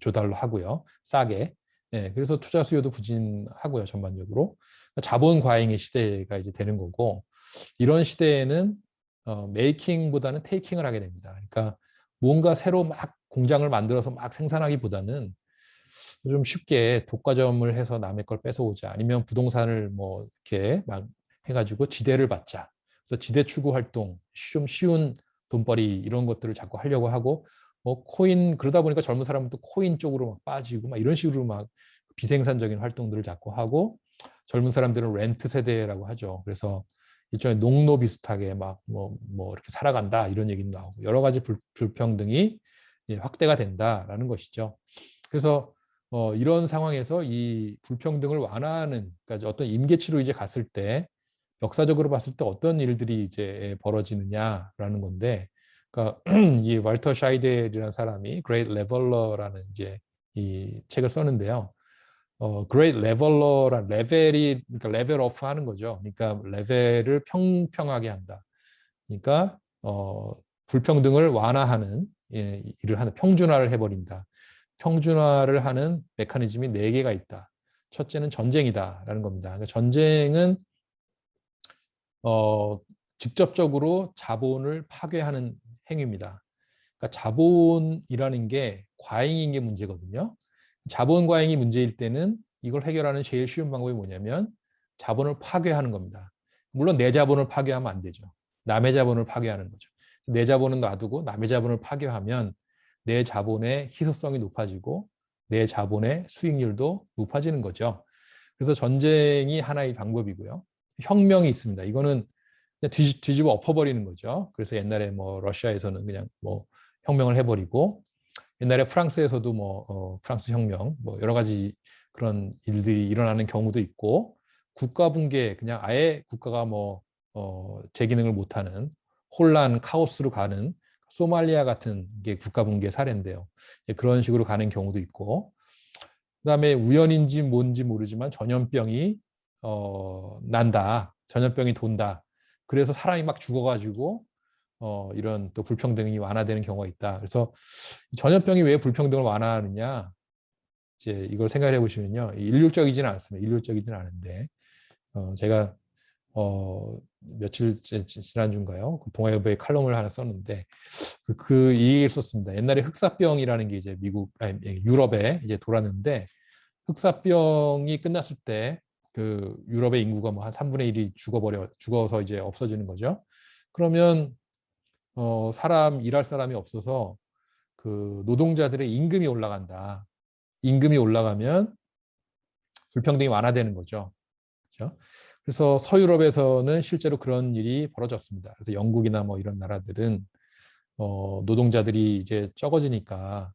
[SPEAKER 1] 조달로 하고요. 싸게. 그래서 투자 수요도 부진하고요. 전반적으로. 자본 과잉의 시대가 이제 되는 거고 이런 시대에는 메이킹보다는 테이킹을 하게 됩니다. 그러니까 뭔가 새로 막 공장을 만들어서 막 생산하기보다는 좀 쉽게 독과점을 해서 남의 걸 뺏어오자 아니면 부동산을 뭐 이렇게 막 해가지고 지대를 받자 그래서 지대 추구 활동, 좀 쉬운 돈벌이 이런 것들을 자꾸 하려고 하고 뭐 코인 그러다 보니까 젊은 사람도 코인 쪽으로 막 빠지고 막 이런 식으로 막 비생산적인 활동들을 자꾸 하고 젊은 사람들은 렌트 세대라고 하죠. 그래서 일종의 농노 비슷하게 막 뭐 이렇게 살아간다 이런 얘기도 나오고 여러 가지 불평등이 확대가 된다라는 것이죠. 그래서 이런 상황에서 이 불평등을 완화하는 그러니까 어떤 임계치로 이제 갔을 때 역사적으로 봤을 때 어떤 일들이 이제 벌어지느냐라는 건데, 그러니까 이 walter 샤이델이라는 사람이 Great Leveler라는 이제 이 책을 썼는데요. Great Leveler란 레벨이 그러니까 레벨 오프 하는 거죠. 그러니까 레벨을 평평하게 한다. 그러니까 불평등을 완화하는 일을 하는 평준화를 해버린다. 평준화를 하는 메커니즘이 4개가 있다. 첫째는 전쟁이다라는 겁니다. 그러니까 전쟁은 직접적으로 자본을 파괴하는 행위입니다. 그러니까 자본이라는 게 과잉인 게 문제거든요. 자본 과잉이 문제일 때는 이걸 해결하는 제일 쉬운 방법이 뭐냐면 자본을 파괴하는 겁니다. 물론 내 자본을 파괴하면 안 되죠. 남의 자본을 파괴하는 거죠. 내 자본은 놔두고 남의 자본을 파괴하면 내 자본의 희소성이 높아지고 내 자본의 수익률도 높아지는 거죠. 그래서 전쟁이 하나의 방법이고요. 혁명이 있습니다. 이거는 그냥 뒤집어 엎어버리는 거죠. 그래서 옛날에 뭐 러시아에서는 그냥 뭐 혁명을 해버리고 옛날에 프랑스에서도 뭐 프랑스 혁명 뭐 여러 가지 그런 일들이 일어나는 경우도 있고 국가 붕괴 그냥 아예 국가가 뭐 제 기능을 못하는 혼란 카오스로 가는 소말리아 같은 게 국가 붕괴 사례인데요. 그런 식으로 가는 경우도 있고 그다음에 우연인지 뭔지 모르지만 전염병이 난다. 전염병이 돈다. 그래서 사람이 막 죽어가지고 이런 또 불평등이 완화되는 경우가 있다. 그래서 전염병이 왜 불평등을 완화하느냐? 이제 이걸 생각해 보시면요, 일률적이지는 않습니다. 일률적이지는 않은데 제가 며칠 지난주인가요? 그 동아일보에 칼럼을 하나 썼는데 이 얘기를 썼습니다. 옛날에 흑사병이라는 게 이제 미국 아니 유럽에 이제 돌았는데 흑사병이 끝났을 때 그 유럽의 인구가 뭐 한 3분의 1이 죽어서 이제 없어지는 거죠. 그러면 일할 사람이 없어서 그 노동자들의 임금이 올라간다. 임금이 올라가면 불평등이 완화되는 거죠. 그렇죠? 그래서 서유럽에서는 실제로 그런 일이 벌어졌습니다. 그래서 영국이나 뭐 이런 나라들은 노동자들이 이제 적어지니까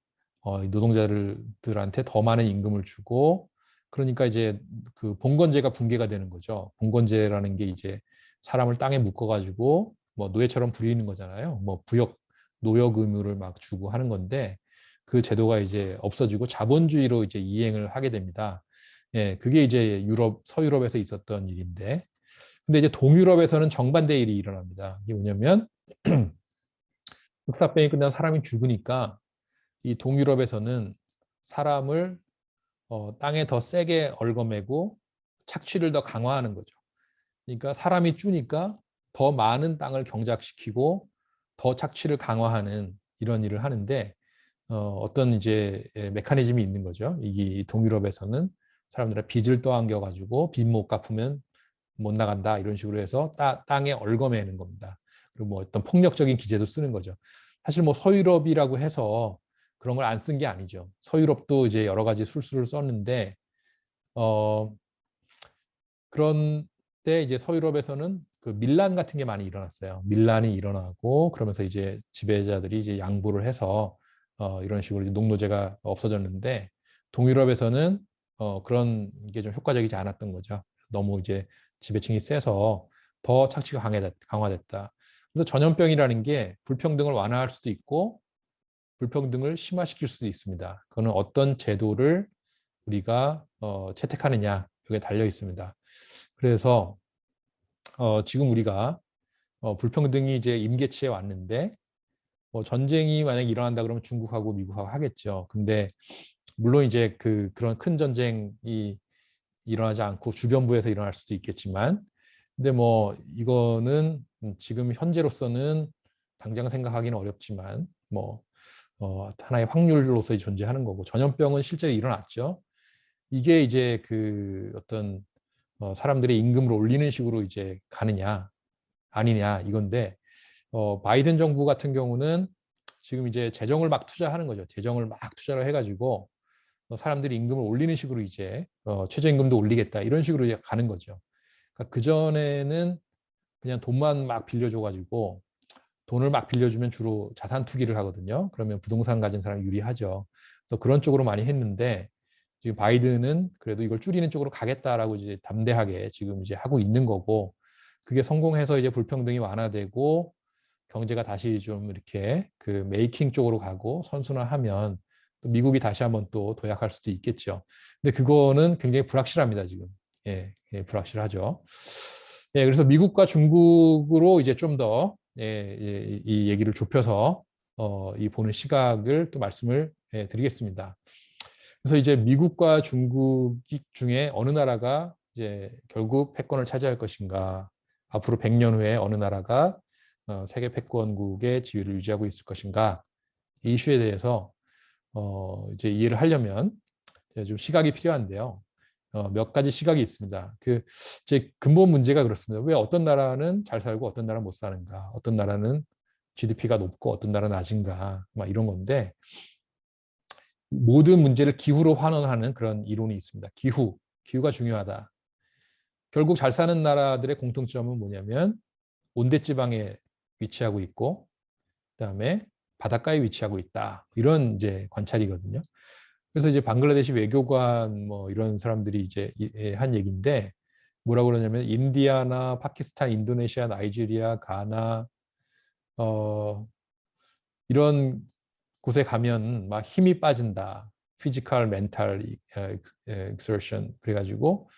[SPEAKER 1] 노동자들한테 더 많은 임금을 주고 그러니까 이제 그 봉건제가 붕괴가 되는 거죠. 봉건제라는 게 이제 사람을 땅에 묶어가지고 뭐 노예처럼 부리는 거잖아요. 뭐 노역 의무를 막 주고 하는 건데 그 제도가 이제 없어지고 자본주의로 이제 이행을 하게 됩니다. 예, 그게 이제 서유럽에서 있었던 일인데 근데 이제 동유럽에서는 정반대 일이 일어납니다. 이게 뭐냐면 흑사병이 끝나서 사람이 죽으니까 이 동유럽에서는 사람을 땅에 더 세게 얽어매고 착취를 더 강화하는 거죠. 그러니까 사람이 주니까 더 많은 땅을 경작시키고 더 착취를 강화하는 이런 일을 하는데 어떤 이제 메커니즘이 있는 거죠. 이게 동유럽에서는 사람들의 빚을 떠안겨 가지고 빚 못 갚으면 못 나간다 이런 식으로 해서 땅에 얽어매는 겁니다. 그리고 뭐 어떤 폭력적인 기제도 쓰는 거죠. 사실 뭐 서유럽이라고 해서 그런 걸 안 쓴 게 아니죠. 서유럽도 이제 여러 가지 술수를 썼는데 어, 그런데 이제 서유럽에서는 그 밀란 같은 게 많이 일어났어요. 밀란이 일어나고 그러면서 이제 지배자들이 이제 양보를 해서 이런 식으로 이제 농노제가 없어졌는데 동유럽에서는 그런 게 좀 효과적이지 않았던 거죠. 너무 이제 지배층이 세서 더 착취가 강화됐다. 그래서 전염병이라는 게 불평등을 완화할 수도 있고 불평등을 심화시킬 수도 있습니다. 그거는 어떤 제도를 우리가 채택하느냐 여기에 달려 있습니다. 그래서 지금 우리가 불평등이 이제 임계치에 왔는데 뭐 전쟁이 만약에 일어난다 그러면 중국하고 미국하고 하겠죠. 근데 물론 이제 그런 큰 전쟁이 일어나지 않고 주변부에서 일어날 수도 있겠지만 근데 뭐 이거는 지금 현재로서는 당장 생각하기는 어렵지만 뭐 하나의 확률로서 존재하는 거고 전염병은 실제로 일어났죠. 이게 이제 그 어떤 사람들의 임금을 올리는 식으로 이제 가느냐 아니냐 이건데 바이든 정부 같은 경우는 지금 이제 재정을 막 투자하는 거죠. 재정을 막 투자를 해가지고 사람들이 임금을 올리는 식으로 이제 최저임금도 올리겠다 이런 식으로 이제 가는 거죠. 그러니까 그전에는 그냥 돈만 막 빌려줘가지고 돈을 막 빌려주면 주로 자산 투기를 하거든요. 그러면 부동산 가진 사람이 유리하죠. 그래서 그런 쪽으로 많이 했는데 지금 바이든은 그래도 이걸 줄이는 쪽으로 가겠다라고 이제 담대하게 지금 이제 하고 있는 거고 그게 성공해서 이제 불평등이 완화되고 경제가 다시 좀 이렇게 그 메이킹 쪽으로 가고 선순환하면 또 미국이 다시 한번 또 도약할 수도 있겠죠. 근데 그거는 굉장히 불확실합니다, 지금. 예, 예, 불확실하죠. 예, 그래서 미국과 중국으로 이제 좀 더 예, 예, 이 얘기를 좁혀서 이 보는 시각을 또 말씀을 드리겠습니다. 그래서 이제 미국과 중국 중에 어느 나라가 이제 결국 패권을 차지할 것인가, 앞으로 100년 후에 어느 나라가 세계 패권국의 지위를 유지하고 있을 것인가, 이 이슈에 대해서 이제 이해를 하려면 좀 시각이 필요한데요. 몇 가지 시각이 있습니다. 그 제 근본 문제가 그렇습니다. 왜 어떤 나라는 잘 살고 어떤 나라는 못 사는가? 어떤 나라는 GDP가 높고 어떤 나라는 낮은가? 막 이런 건데 모든 문제를 기후로 환원하는 그런 이론이 있습니다. 기후가 중요하다. 결국 잘 사는 나라들의 공통점은 뭐냐면 온대지방에 위치하고 있고 그다음에 바닷가에 위치하고 있다. 이런 이제 관찰이거든요. 그래서 이제 방글라데시 외교관 뭐 이런 사람들이 이제 한 얘기인데 뭐라고 그러냐면 인디아나, 파키스탄, 인도네시아, 나이지리아, 가나 이런 곳에 가면 막 힘이 빠진다. 피지컬, 멘탈, exertion 그래가지고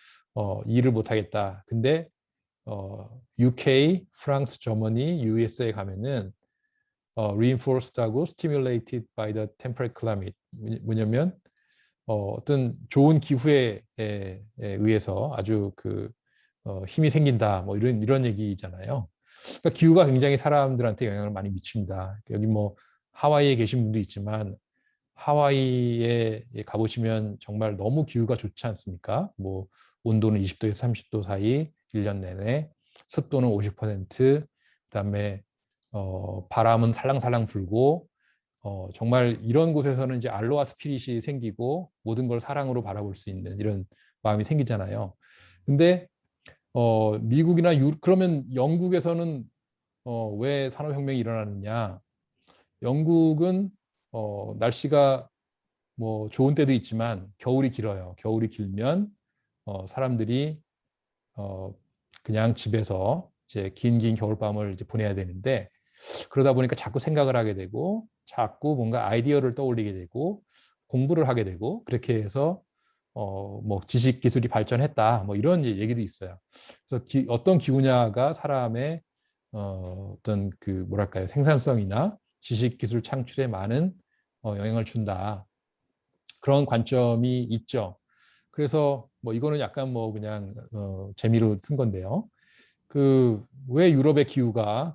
[SPEAKER 1] 일을 못 하겠다. 근데 UK, 프랑스, 저머니, USA에 가면은 reinforced하고 stimulated by the temperate climate 뭐냐면 어떤 좋은 기후에 의해서 아주 그 힘이 생긴다. 뭐 이런 얘기잖아요. 그러니까 기후가 굉장히 사람들한테 영향을 많이 미칩니다. 여기 뭐 하와이에 계신 분도 있지만 하와이에 가보시면 정말 너무 기후가 좋지 않습니까? 뭐 온도는 20도에서 30도 사이 1년 내내 습도는 50% 그다음에 바람은 살랑살랑 불고 정말 이런 곳에서는 이제 알로하 스피릿이 생기고 모든 걸 사랑으로 바라볼 수 있는 이런 마음이 생기잖아요. 근데 미국이나 그러면 영국에서는 왜 산업혁명이 일어나느냐? 영국은 날씨가 뭐 좋은 때도 있지만 겨울이 길어요. 겨울이 길면 사람들이 어, 그냥 집에서 이제 긴 겨울밤을 이제 보내야 되는데 그러다 보니까 자꾸 생각을 하게 되고 자꾸 뭔가 아이디어를 떠올리게 되고 공부를 하게 되고 그렇게 해서 뭐 지식 기술이 발전했다 뭐 이런 얘기도 있어요. 그래서 어떤 기후냐가 사람의 어떤 그 뭐랄까요 생산성이나 지식 기술 창출에 많은 영향을 준다. 그런 관점이 있죠. 그래서 뭐 이거는 약간 뭐 그냥 재미로 쓴 건데요. 그 왜 유럽의 기후가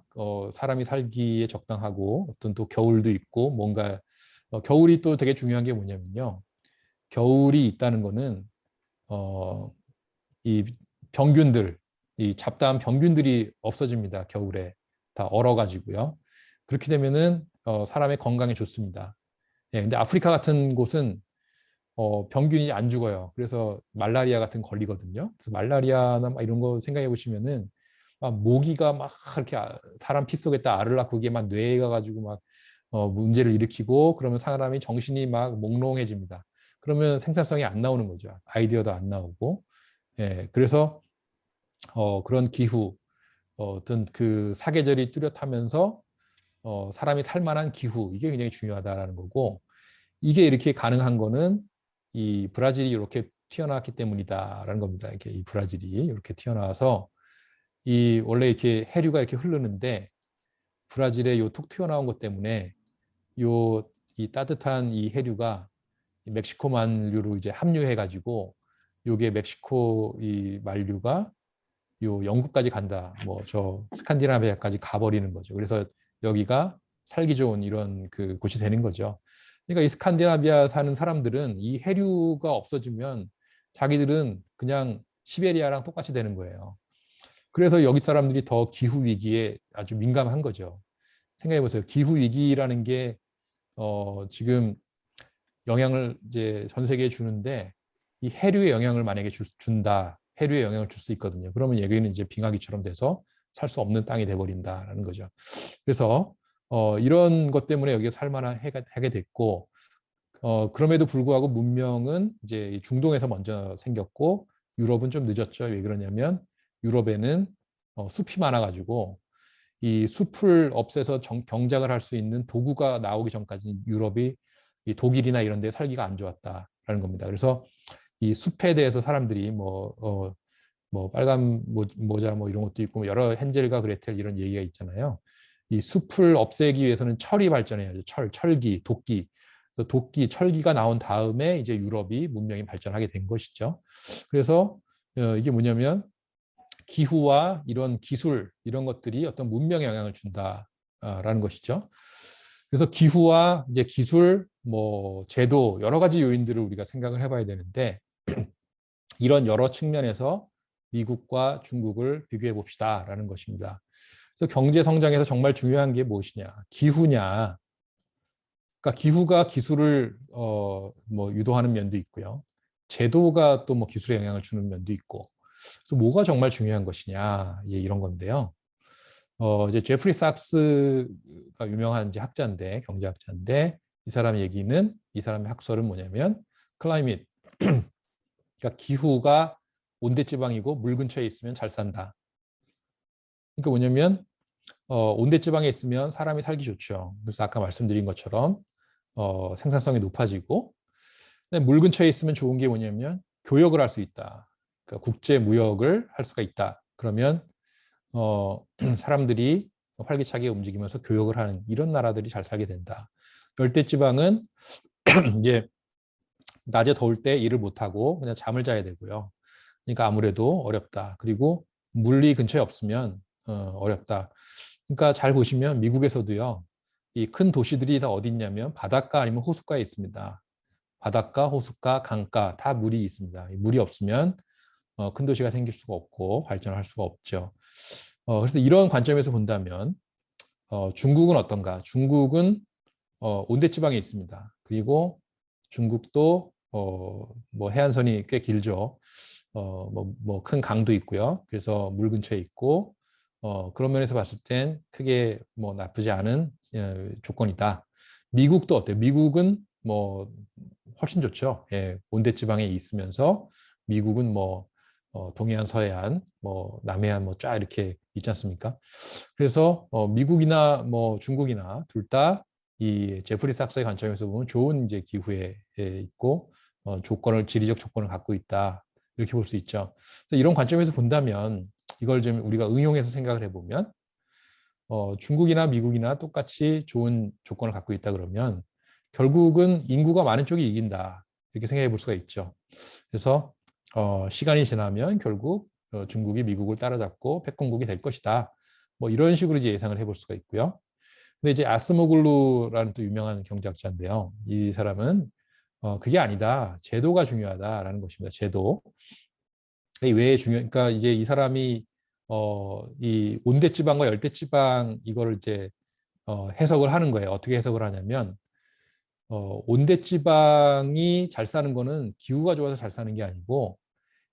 [SPEAKER 1] 사람이 살기에 적당하고 어떤 또 겨울도 있고 뭔가 겨울이 또 되게 중요한 게 뭐냐면요. 겨울이 있다는 거는 이 병균들, 이 잡다한 병균들이 없어집니다. 겨울에 다 얼어가지고요. 그렇게 되면은 사람의 건강에 좋습니다. 예, 근데 아프리카 같은 곳은 병균이 안 죽어요. 그래서 말라리아 같은 거 걸리거든요. 그래서 말라리아나 막 이런 거 생각해 보시면은 막 모기가 막 이렇게 사람 피 속에다 알을 낳고 그게 막 뇌에 가가지고 막 문제를 일으키고 그러면 사람이 정신이 막 몽롱해집니다. 그러면 생산성이 안 나오는 거죠. 아이디어도 안 나오고. 예, 그래서 그런 기후, 어떤 그 사계절이 뚜렷하면서 사람이 살 만한 기후 이게 굉장히 중요하다라는 거고 이게 이렇게 가능한 거는 이 브라질이 이렇게 튀어나왔기 때문이다라는 겁니다. 이렇게 이 브라질이 이렇게 튀어나와서 이 원래 이렇게 해류가 이렇게 흐르는데 브라질에 요 톡 튀어나온 것 때문에 요 이 따뜻한 이 해류가 멕시코 만류로 이제 합류해 가지고 요게 멕시코 이 만류가 요 영국까지 간다. 뭐 저 스칸디나비아까지 가버리는 거죠. 그래서 여기가 살기 좋은 이런 그 곳이 되는 거죠. 그러니까 이 스칸디나비아 사는 사람들은 이 해류가 없어지면 자기들은 그냥 시베리아랑 똑같이 되는 거예요. 그래서 여기 사람들이 더 기후 위기에 아주 민감한 거죠. 생각해 보세요. 기후 위기라는 게 지금 영향을 이제 전 세계에 주는데 이 해류에 영향을 만약에 준다. 해류에 영향을 줄 수 있거든요. 그러면 여기는 이제 빙하기처럼 돼서 살 수 없는 땅이 돼버린다라는 거죠. 그래서 이런 것 때문에 여기가 살만한 하게 됐고 그럼에도 불구하고 문명은 이제 중동에서 먼저 생겼고 유럽은 좀 늦었죠. 왜 그러냐면 유럽에는 숲이 많아가지고 이 숲을 없애서 경작을 할 수 있는 도구가 나오기 전까지 유럽이 이 독일이나 이런 데 살기가 안 좋았다라는 겁니다. 그래서 이 숲에 대해서 사람들이 뭐 빨간 모자 뭐 이런 것도 있고 여러 헨젤과 그레텔 이런 얘기가 있잖아요. 이 숲을 없애기 위해서는 철이 발전해야죠. 철기, 도끼. 그래서 도끼, 철기가 나온 다음에 이제 유럽이 문명이 발전하게 된 것이죠. 그래서 이게 뭐냐면 기후와 이런 기술 이런 것들이 어떤 문명에 영향을 준다라는 것이죠. 그래서 기후와 이제 기술, 뭐 제도 여러 가지 요인들을 우리가 생각을 해봐야 되는데 이런 여러 측면에서 미국과 중국을 비교해 봅시다라는 것입니다. 그래서 경제 성장에서 정말 중요한 게 무엇이냐? 기후냐? 그러니까 기후가 기술을 뭐 유도하는 면도 있고요. 제도가 또 뭐 기술에 영향을 주는 면도 있고. 그래서 뭐가 정말 중요한 것이냐? 예, 이런 건데요. 이제 제프리 삭스가 유명한 이제 학자인데 경제학자인데 이 사람의 학설은 뭐냐면 클라이밋 그러니까 기후가 온대지방이고 물 근처에 있으면 잘 산다. 그러니까 뭐냐면 온대지방에 있으면 사람이 살기 좋죠. 그래서 아까 말씀드린 것처럼 생산성이 높아지고 근데 물 근처에 있으면 좋은 게 뭐냐면 교역을 할 수 있다. 그러니까 국제 무역을 할 수가 있다. 그러면 사람들이 활기차게 움직이면서 교역을 하는 이런 나라들이 잘 살게 된다. 열대지방은 이제 낮에 더울 때 일을 못하고 그냥 잠을 자야 되고요. 그러니까 아무래도 어렵다. 그리고 물이 근처에 없으면 어렵다. 그러니까 잘 보시면 미국에서도요. 이 큰 도시들이 다 어디 있냐면 바닷가 아니면 호숫가에 있습니다. 바닷가, 호숫가, 강가 다 물이 있습니다. 물이 없으면 큰 도시가 생길 수가 없고 발전할 수가 없죠. 그래서 이런 관점에서 본다면 중국은 어떤가? 중국은 온대지방에 있습니다. 그리고 중국도 뭐 해안선이 꽤 길죠. 뭐 큰 강도 있고요. 그래서 물 근처에 있고 그런 면에서 봤을 땐 크게 뭐 나쁘지 않은 조건이다. 미국도 어때요? 미국은 뭐 훨씬 좋죠. 예, 온대지방에 있으면서 미국은 뭐 동해안, 서해안, 뭐 남해안 뭐 쫙 이렇게 있지 않습니까? 그래서 미국이나 뭐 중국이나 둘 다 이 제프리 삭스의 관점에서 보면 좋은 이제 기후에 있고 지리적 조건을 갖고 있다 이렇게 볼 수 있죠. 그래서 이런 관점에서 본다면 이걸 좀 우리가 응용해서 생각을 해보면 중국이나 미국이나 똑같이 좋은 조건을 갖고 있다 그러면 결국은 인구가 많은 쪽이 이긴다 이렇게 생각해 볼 수가 있죠. 그래서 시간이 지나면 결국 중국이 미국을 따라잡고 패권국이 될 것이다. 뭐 이런 식으로 이제 예상을 해볼 수가 있고요. 근데 이제 아스모글루라는 또 유명한 경제학자인데요. 이 사람은 그게 아니다. 제도가 중요하다라는 것입니다. 제도. 왜 그러니까 이제 이 사람이 이 온대지방과 열대지방 이거를 이제 해석을 하는 거예요. 어떻게 해석을 하냐면 온대지방이 잘 사는 거는 기후가 좋아서 잘 사는 게 아니고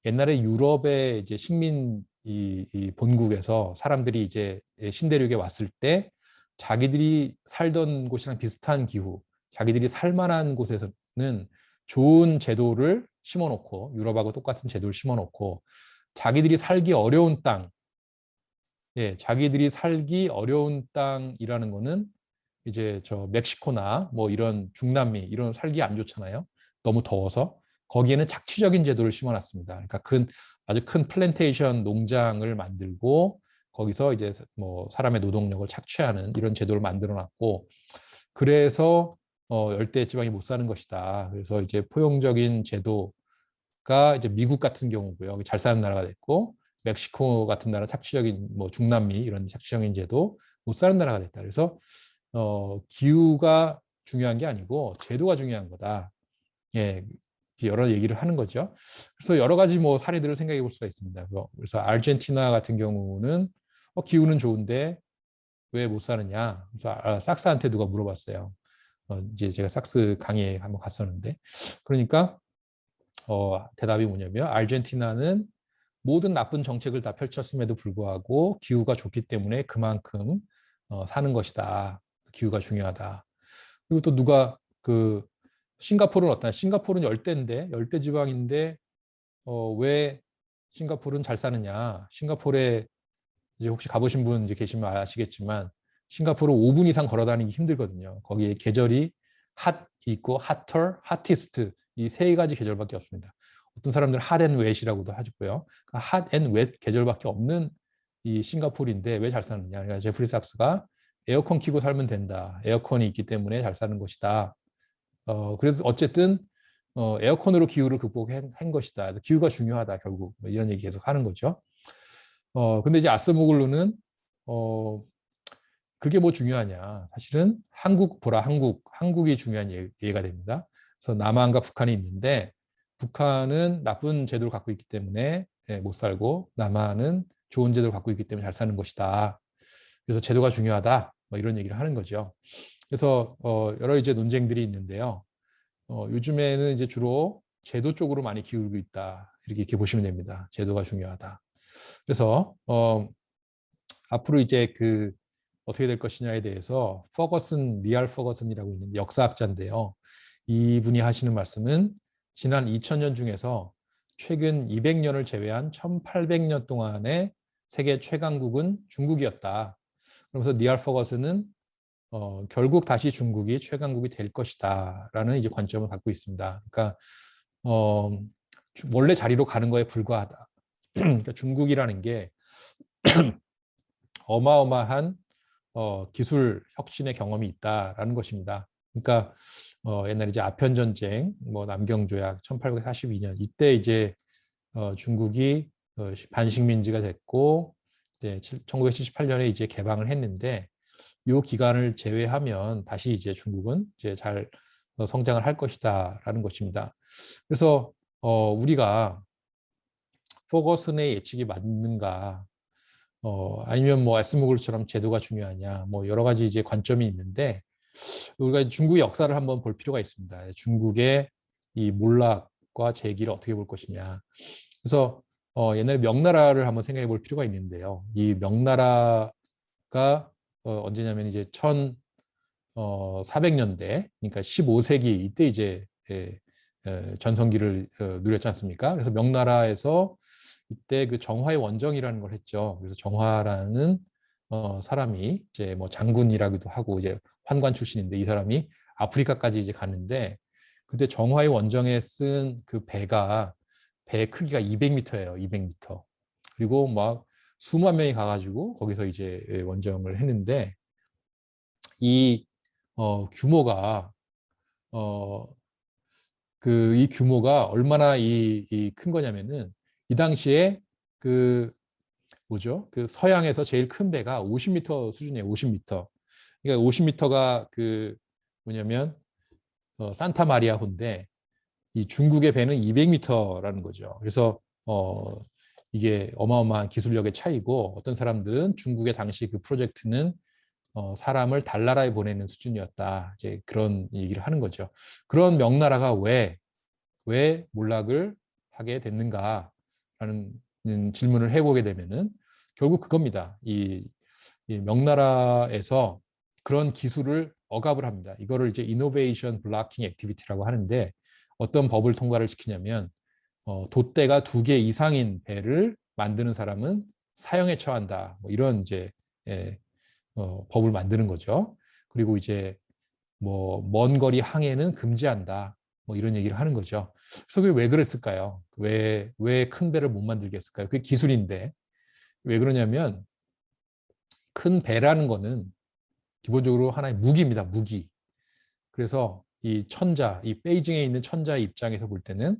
[SPEAKER 1] 옛날에 유럽의 이제 식민 이 본국에서 사람들이 이제 신대륙에 왔을 때 자기들이 살던 곳이랑 비슷한 기후, 자기들이 살만한 곳에서는 좋은 제도를 심어놓고 유럽하고 똑같은 제도를 심어놓고 자기들이 살기 어려운 땅, 예, 자기들이 살기 어려운 땅이라는 거는 이제 저 멕시코나 뭐 이런 중남미 이런 살기 안 좋잖아요. 너무 더워서 거기에는 착취적인 제도를 심어놨습니다. 그러니까 아주 큰 플랜테이션 농장을 만들고 거기서 이제 뭐 사람의 노동력을 착취하는 이런 제도를 만들어놨고 그래서 열대 지방이 못 사는 것이다. 그래서 이제 포용적인 제도가 이제 미국 같은 경우고요. 잘 사는 나라가 됐고 멕시코 같은 나라 착취적인 뭐 중남미 이런 착취적인 제도 못 사는 나라가 됐다. 그래서 기후가 중요한 게 아니고 제도가 중요한 거다. 예, 여러 얘기를 하는 거죠. 그래서 여러 가지 뭐 사례들을 생각해 볼 수가 있습니다. 그래서 아르헨티나 같은 경우는 기후는 좋은데 왜 못 사느냐. 그래서 삭스한테 누가 물어봤어요. 이제 제가 삭스 강의에 한번 갔었는데, 그러니까 대답이 뭐냐면 아르헨티나는 모든 나쁜 정책을 다 펼쳤음에도 불구하고 기후가 좋기 때문에 그만큼 사는 것이다. 기후가 중요하다. 그리고 또 누가 싱가포르는 어떠냐? 싱가포르는 열대 지방인데 왜 싱가포르는 잘 사느냐? 싱가포르에 이제 혹시 가보신 분 이제 계시면 아시겠지만 싱가포르 5분 이상 걸어 다니기 힘들거든요. 거기에 계절이 핫 있고 핫터, 핫티스트 이 세 가지 계절밖에 없습니다. 어떤 사람들은 핫앤 웻이라고도 하고요. 핫앤 웻 계절밖에 없는 이 싱가포르인데 왜 잘 사느냐? 그러니까 제프리 삭스가 에어컨 키고 살면 된다. 에어컨이 있기 때문에 잘 사는 것이다. 그래서 어쨌든 에어컨으로 기후를 극복한 것이다. 기후가 중요하다 결국 뭐 이런 얘기 계속 하는 거죠. 근데 이제 아스모글루는 그게 뭐 중요하냐. 사실은 한국 보라 한국이 중요한 예가 됩니다. 그래서 남한과 북한이 있는데 북한은 나쁜 제도를 갖고 있기 때문에 못 살고 남한은 좋은 제도를 갖고 있기 때문에 잘 사는 것이다. 그래서 제도가 중요하다. 뭐 이런 얘기를 하는 거죠. 그래서 여러 이제 논쟁들이 있는데요. 요즘에는 이제 주로 제도 쪽으로 많이 기울고 있다. 이렇게 보시면 됩니다. 제도가 중요하다. 그래서 앞으로 이제 어떻게 될 것이냐에 대해서 리알 퍼거슨이라고 있는데 역사학자인데요. 이분이 하시는 말씀은 지난 2000년 중에서 최근 200년을 제외한 1800년 동안의 세계 최강국은 중국이었다. 그러면서 리알 퍼거슨은 결국 다시 중국이 최강국이 될 것이다 라는 이제 관점을 갖고 있습니다. 그러니까 원래 자리로 가는 거에 불과하다. 그러니까 중국이라는 게 어마어마한 기술 혁신의 경험이 있다라는 것입니다. 그러니까 옛날에 이제 아편 전쟁, 뭐 남경 조약 1842년 이때 이제 중국이 반식민지가 됐고 이제 1978년에 이제 개방을 했는데 이 기간을 제외하면 다시 이제 중국은 이제 잘 성장을 할 것이다라는 것입니다. 그래서 우리가 포거슨의 예측이 맞는가? 아니면 뭐 에스모글처럼 제도가 중요하냐? 뭐 여러 가지 이제 관점이 있는데 우리가 중국의 역사를 한번 볼 필요가 있습니다. 중국의 이 몰락과 재기를 어떻게 볼 것이냐. 그래서 옛날에 명나라를 한번 생각해 볼 필요가 있는데요. 이 명나라가 언제냐면 이제 1400년대, 그러니까 15세기 이때 이제 전성기를 누렸지 않습니까? 그래서 명나라에서 이때 정화의 원정이라는 걸 했죠. 그래서 정화라는 사람이 이제 뭐 장군이라기도 하고 이제 환관 출신인데 이 사람이 아프리카까지 이제 가는데 그때 정화의 원정에 쓴 그 배 크기가 200m예요. 200m. 그리고 막 수만 명이 가가지고 거기서 이제 원정을 했는데 이 규모가 이 규모가 얼마나 큰 거냐면은 이 당시에 뭐죠? 서양에서 제일 큰 배가 50m 수준이에요. 50m. 그러니까 50m가 뭐냐면 산타 마리아호인데 이 중국의 배는 200m라는 거죠. 그래서 이게 어마어마한 기술력의 차이고 어떤 사람들은 중국의 당시 그 프로젝트는 사람을 달나라에 보내는 수준이었다. 이제 그런 얘기를 하는 거죠. 그런 명나라가 왜 몰락을 하게 됐는가라는 질문을 해보게 되면은 결국 그겁니다. 이 명나라에서 그런 기술을 억압을 합니다. 이거를 이제 이노베이션 블로킹 액티비티라고 하는데 어떤 법을 통과를 시키냐면 돛대가 2개 이상인 배를 만드는 사람은 사형에 처한다. 뭐 이런 이제 법을 만드는 거죠. 그리고 이제 뭐 먼 거리 항해는 금지한다. 뭐 이런 얘기를 하는 거죠. 그래서 그게 왜 그랬을까요? 왜 큰 배를 못 만들겠을까요? 그게 기술인데 왜 그러냐면 큰 배라는 거는 기본적으로 하나의 무기입니다. 무기. 그래서 이 베이징에 있는 천자의 입장에서 볼 때는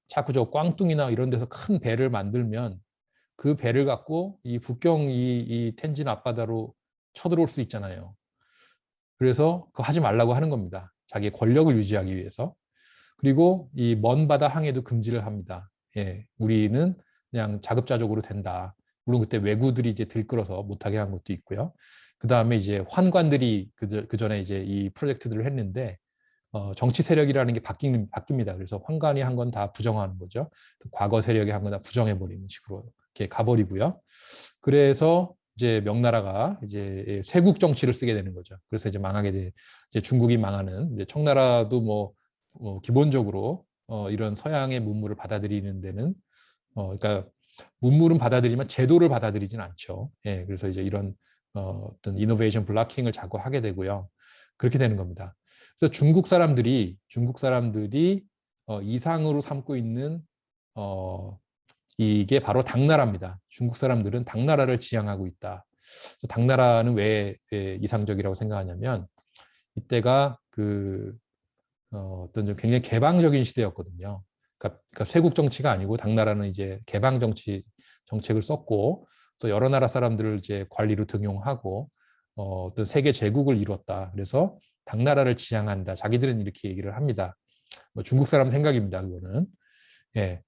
[SPEAKER 1] 자꾸 저 꽝뚱이나 이런 데서 큰 배를 만들면 그 배를 갖고 이 북경 이 텐진 앞바다로 쳐들어올 수 있잖아요. 그래서 그거 하지 말라고 하는 겁니다. 자기의 권력을 유지하기 위해서. 그리고 이 먼 바다 항해도 금지를 합니다. 예, 우리는 그냥 자급자족으로 된다. 물론 그때 왜구들이 이제 들끓어서 못하게 한 것도 있고요. 그 다음에 이제 환관들이 그 전에 이제 이 프로젝트들을 했는데 정치 세력이라는 게 바뀝니다. 그래서 환관이 한 건 다 부정하는 거죠. 과거 세력이 한 건 다 부정해버리는 식으로 이렇게 가버리고요. 그래서 이제 명나라가 이제 쇄국 정치를 쓰게 되는 거죠. 그래서 이제 망하게 돼 이제 중국이 망하는 이제 청나라도 기본적으로 이런 서양의 문물을 받아들이는 데는 그러니까 문물은 받아들이지만 제도를 받아들이진 않죠. 예, 그래서 이제 이런 어떤 이노베이션 블락킹을 자꾸 하게 되고요. 그렇게 되는 겁니다. 그래서 중국 사람들이 이상으로 삼고 있는 이게 바로 당나라입니다. 중국 사람들은 당나라를 지향하고 있다. 당나라는 왜 이상적이라고 생각하냐면 이때가 어떤 좀 굉장히 개방적인 시대였거든요. 그러니까 쇄국 정치가 아니고 당나라는 이제 개방 정책을 썼고 또 여러 나라 사람들을 이제 관리로 등용하고 어떤 세계 제국을 이뤘다. 그래서 당나라를 지향한다. 자기들은 이렇게 얘기를 합니다. 뭐 중국 사람 생각입니다. 그거는. 예.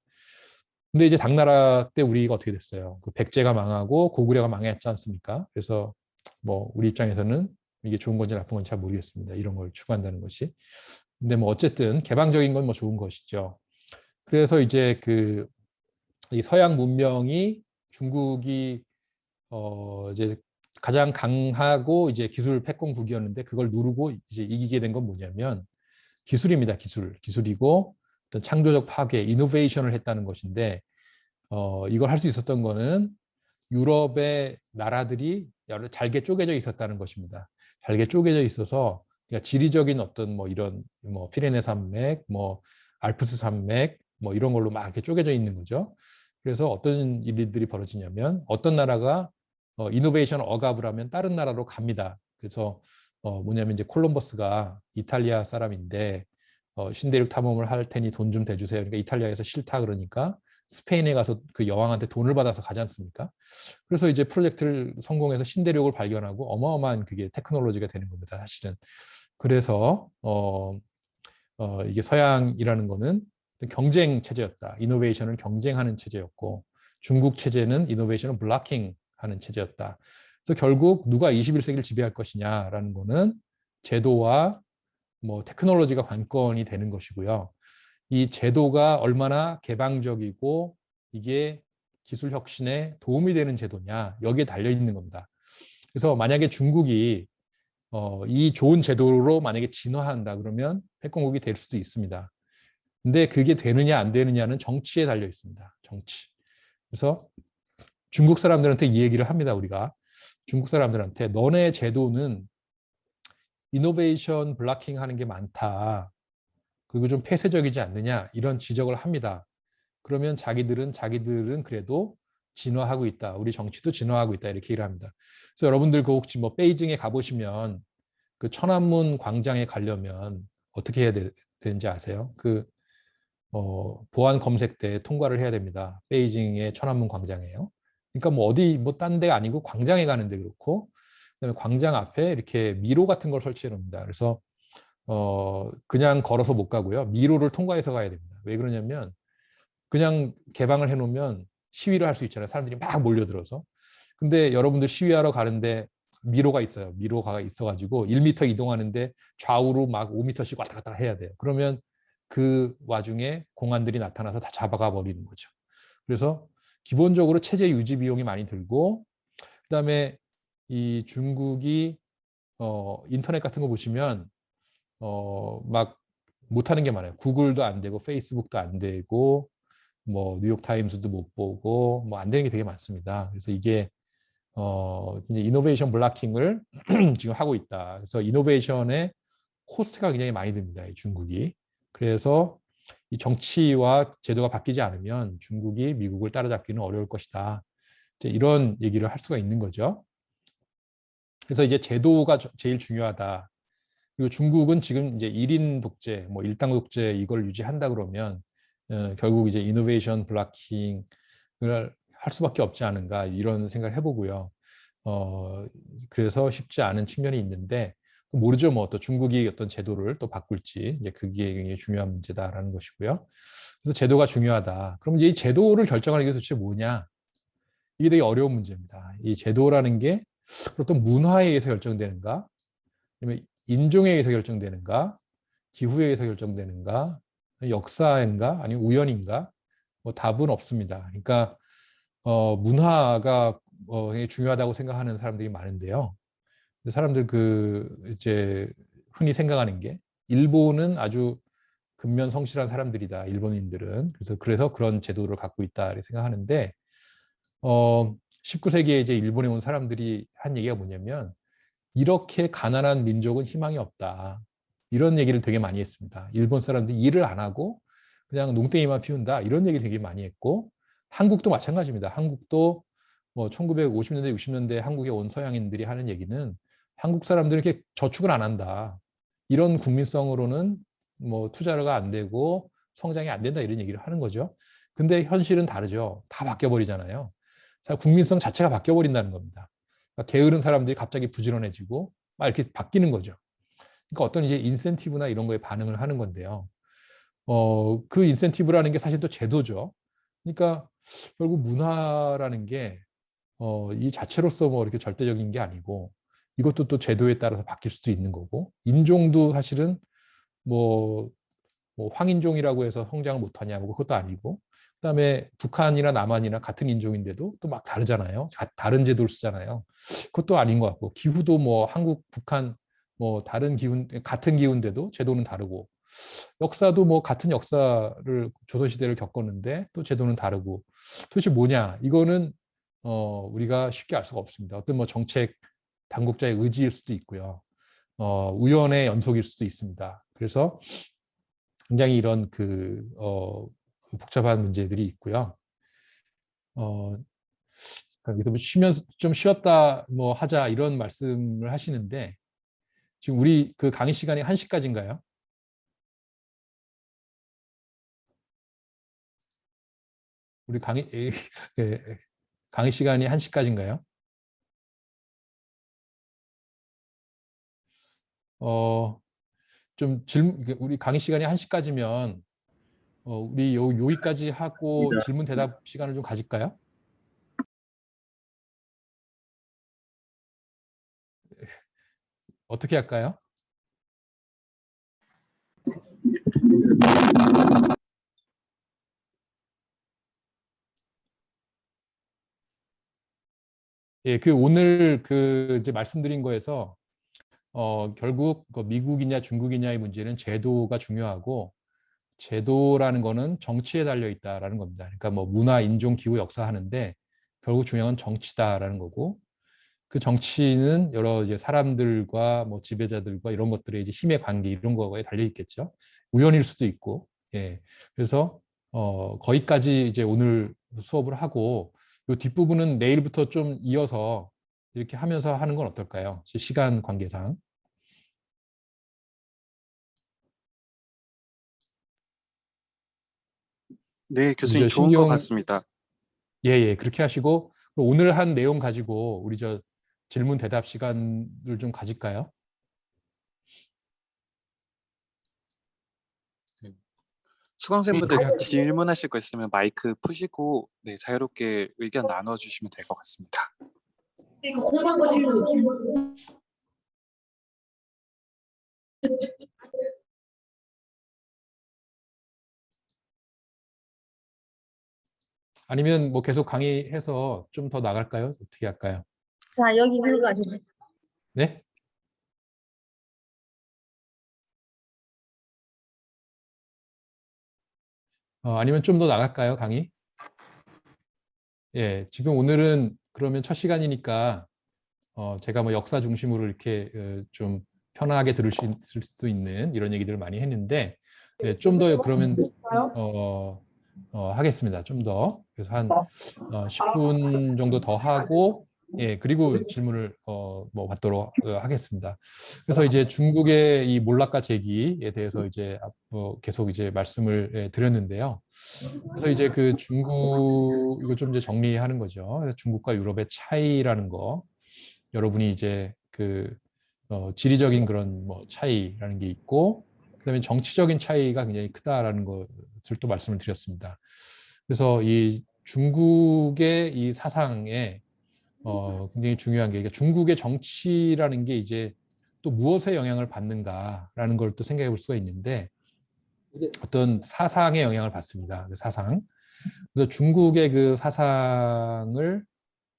[SPEAKER 1] 근데 이제 당나라 때 우리가 어떻게 됐어요? 그 백제가 망하고 고구려가 망했지 않습니까? 그래서 뭐 우리 입장에서는 이게 좋은 건지 나쁜 건지 잘 모르겠습니다. 이런 걸 추구한다는 것이. 근데 뭐 어쨌든 개방적인 건 뭐 좋은 것이죠. 그래서 이제 이 서양 문명이 중국이 이제 가장 강하고 이제 기술 패권국이었는데 그걸 누르고 이제 이기게 된 건 뭐냐면 기술입니다. 기술이고 어떤 창조적 파괴, 이노베이션을 했다는 것인데 이걸 할 수 있었던 거는 유럽의 나라들이 여러 잘게 쪼개져 있었다는 것입니다. 잘게 쪼개져 있어서 그러니까 지리적인 어떤 뭐 이런 뭐 피레네 산맥, 뭐 알프스 산맥, 뭐 이런 걸로 막 이렇게 쪼개져 있는 거죠. 그래서 어떤 일들이 벌어지냐면 어떤 나라가 이노베이션 억압을 하면 다른 나라로 갑니다. 그래서 뭐냐면 이제 콜럼버스가 이탈리아 사람인데 신대륙 탐험을 할 테니 돈 좀 대주세요. 그러니까 이탈리아에서 싫다 그러니까 스페인에 가서 그 여왕한테 돈을 받아서 가지 않습니까? 그래서 이제 프로젝트를 성공해서 신대륙을 발견하고 어마어마한 그게 테크놀로지가 되는 겁니다, 사실은. 그래서 이게 서양이라는 거는 경쟁 체제였다. 이노베이션을 경쟁하는 체제였고 중국 체제는 이노베이션을 블락킹하는 체제였다. 그래서 결국 누가 21세기를 지배할 것이냐라는 거는 제도와 뭐 테크놀로지가 관건이 되는 것이고요. 이 제도가 얼마나 개방적이고 이게 기술 혁신에 도움이 되는 제도냐 여기에 달려 있는 겁니다. 그래서 만약에 중국이 이 좋은 제도로 만약에 진화한다 그러면 패권국이 될 수도 있습니다. 근데 그게 되느냐 안 되느냐는 정치에 달려 있습니다. 정치. 그래서 중국 사람들한테 이 얘기를 합니다. 우리가 중국 사람들한테 너네 제도는 이노베이션 블락킹 하는 게 많다. 그리고 좀 폐쇄적이지 않느냐 이런 지적을 합니다. 그러면 자기들은 그래도 진화하고 있다. 우리 정치도 진화하고 있다. 이렇게 얘기를 합니다. 그래서 여러분들 그 혹시 뭐 베이징에 가보시면 그 천안문 광장에 가려면 어떻게 해야 되는지 아세요? 보안 검색 때 통과를 해야 됩니다. 베이징의 천안문 광장에요. 그러니까 뭐 어디 뭐 딴 데 아니고 광장에 가는데 그렇고 그다음에 광장 앞에 이렇게 미로 같은 걸 설치해 놓습니다. 그래서 그냥 걸어서 못 가고요. 미로를 통과해서 가야 됩니다. 왜 그러냐면 그냥 개방을 해놓으면 시위를 할 수 있잖아요. 사람들이 막 몰려들어서. 근데 여러분들 시위하러 가는데 미로가 있어요. 미로가 있어가지고 1m 이동하는데 좌우로 막 5m씩 왔다 갔다 해야 돼요. 그러면 그 와중에 공안들이 나타나서 다 잡아가 버리는 거죠. 그래서 기본적으로 체제 유지 비용이 많이 들고 그다음에 이 중국이 인터넷 같은 거 보시면 막 못하는 게 많아요. 구글도 안 되고 페이스북도 안 되고 뭐 뉴욕타임스도 못 보고 뭐 안 되는 게 되게 많습니다. 그래서 이게 이제 이노베이션 블락킹을 지금 하고 있다. 그래서 이노베이션의 코스트가 굉장히 많이 듭니다. 이 중국이. 그래서 이 정치와 제도가 바뀌지 않으면 중국이 미국을 따라잡기는 어려울 것이다. 이제 이런 얘기를 할 수가 있는 거죠. 그래서 이제 제도가 제일 중요하다. 그리고 중국은 지금 이제 1인 독재, 뭐 일당 독재 이걸 유지한다 그러면 결국 이제 이노베이션 블락킹을 할 수밖에 없지 않은가 이런 생각을 해보고요. 그래서 쉽지 않은 측면이 있는데 모르죠. 뭐 또 중국이 어떤 제도를 또 바꿀지 이제 그게 굉장히 중요한 문제다라는 것이고요. 그래서 제도가 중요하다. 그럼 이제 이 제도를 결정하는 게 도대체 뭐냐? 이게 되게 어려운 문제입니다. 이 제도라는 게 어떤 문화에 의해서 결정되는가? 아니면 인종에 의해서 결정되는가? 기후에 의해서 결정되는가? 역사인가? 아니면 우연인가? 뭐 답은 없습니다. 그러니까 문화가 굉장히 중요하다고 생각하는 사람들이 많은데요. 사람들 이제 흔히 생각하는 게 일본은 아주 근면성실한 사람들이다. 일본인들은 그래서 그런 제도를 갖고 있다 이렇게 생각하는데 19세기에 이제 일본에 온 사람들이 한 얘기가 뭐냐면 이렇게 가난한 민족은 희망이 없다. 이런 얘기를 되게 많이 했습니다. 일본 사람들이 일을 안 하고 그냥 농땡이만 피운다. 이런 얘기를 되게 많이 했고 한국도 마찬가지입니다. 한국도 뭐 1950년대, 60년대 한국에 온 서양인들이 하는 얘기는 한국 사람들은 이렇게 저축을 안 한다. 이런 국민성으로는 뭐 투자가 안 되고 성장이 안 된다 이런 얘기를 하는 거죠. 근데 현실은 다르죠. 다 바뀌어 버리잖아요. 국민성 자체가 바뀌어 버린다는 겁니다. 그러니까 게으른 사람들이 갑자기 부지런해지고 막 이렇게 바뀌는 거죠. 그러니까 어떤 이제 인센티브나 이런 거에 반응을 하는 건데요. 그 인센티브라는 게 사실 또 제도죠. 그러니까 결국 문화라는 게 이 자체로서 뭐 이렇게 절대적인 게 아니고 이것도 또 제도에 따라서 바뀔 수도 있는 거고 인종도 사실은 뭐, 뭐 황인종이라고 해서 성장을 못하냐 뭐 그것도 아니고 그다음에 북한이나 남한이나 같은 인종인데도 또 막 다르잖아요. 다른 제도를 쓰잖아요. 그것도 아닌 것 같고 기후도 뭐 한국, 북한 뭐 다른 기후 같은 기후인데도 제도는 다르고 역사도 뭐 같은 역사를 조선시대를 겪었는데 또 제도는 다르고 도대체 뭐냐 이거는 우리가 쉽게 알 수가 없습니다. 어떤 뭐 정책 당국자의 의지일 수도 있고요. 우연의 연속일 수도 있습니다. 그래서 굉장히 이런 복잡한 문제들이 있고요. 그래서 뭐 쉬면서 좀 쉬었다 뭐 하자 이런 말씀을 하시는데 지금 우리 그 강의 시간이 1시까지인가요? 우리 강의 예, 강의 시간이 1시까지인가요? 좀 질문 우리 강의 시간이 1시까지면 우리 여기까지 하고 질문 대답 시간을 좀 가질까요? 어떻게 할까요? 예, 오늘 이제 말씀드린 거에서 결국 미국이냐 중국이냐의 문제는 제도가 중요하고 제도라는 거는 정치에 달려 있다라는 겁니다. 그러니까 뭐 문화, 인종, 기후, 역사 하는데 결국 중요한 건 정치다라는 거고 그 정치는 여러 이제 사람들과 뭐 지배자들과 이런 것들의 이제 힘의 관계 이런 거에 달려 있겠죠. 우연일 수도 있고. 예. 그래서 거기까지 이제 오늘 수업을 하고 이 뒷부분은 내일부터 좀 이어서 이렇게 하면서 하는 건 어떨까요? 시간 관계상.
[SPEAKER 2] 네,
[SPEAKER 1] 우리
[SPEAKER 2] 교수님 좋은 것
[SPEAKER 1] 신경
[SPEAKER 2] 같습니다.
[SPEAKER 1] 예, 예, 그렇게 하시고 오늘 한 내용 가지고 우리 질문 대답 시간을 좀 가질까요?
[SPEAKER 2] 네.
[SPEAKER 1] 네,
[SPEAKER 2] 수강생분들
[SPEAKER 1] 그렇게 할까요?
[SPEAKER 2] 질문하실 거 있으면 마이크 푸시고 네, 자유롭게 의견 나눠주시면 될 것 같습니다.
[SPEAKER 3] 이거 공부한 질문.
[SPEAKER 1] 아니면 뭐 계속 강의해서 좀 더 나갈까요? 어떻게 할까요?
[SPEAKER 3] 자, 여기 들어가시고.
[SPEAKER 1] 네? 아니면 좀 더 나갈까요, 강의? 예, 지금 오늘은 그러면 첫 시간이니까 제가 뭐 역사 중심으로 이렇게 좀 편하게 들을 수 있는 이런 얘기들을 많이 했는데 예, 좀 더 그러면 하겠습니다. 좀 더. 그래서 한 10분 정도 더 하고 예, 그리고 질문을 뭐 받도록 하겠습니다. 그래서 이제 중국의 이 몰락과 재기에 대해서 이제 계속 이제 말씀을 드렸는데요. 그래서 이제 중국 이거 좀 이제 정리하는 거죠. 그래서 중국과 유럽의 차이라는 거 여러분이 이제 지리적인 그런 뭐 차이라는 게 있고, 그다음에 정치적인 차이가 굉장히 크다라는 것을 또 말씀을 드렸습니다. 그래서 이 중국의 이 사상에 굉장히 중요한 게, 그러니까 중국의 정치라는 게 이제 또 무엇에 영향을 받는가라는 걸 또 생각해 볼 수가 있는데, 어떤 사상에 영향을 받습니다. 그 사상. 그래서 중국의 그 사상을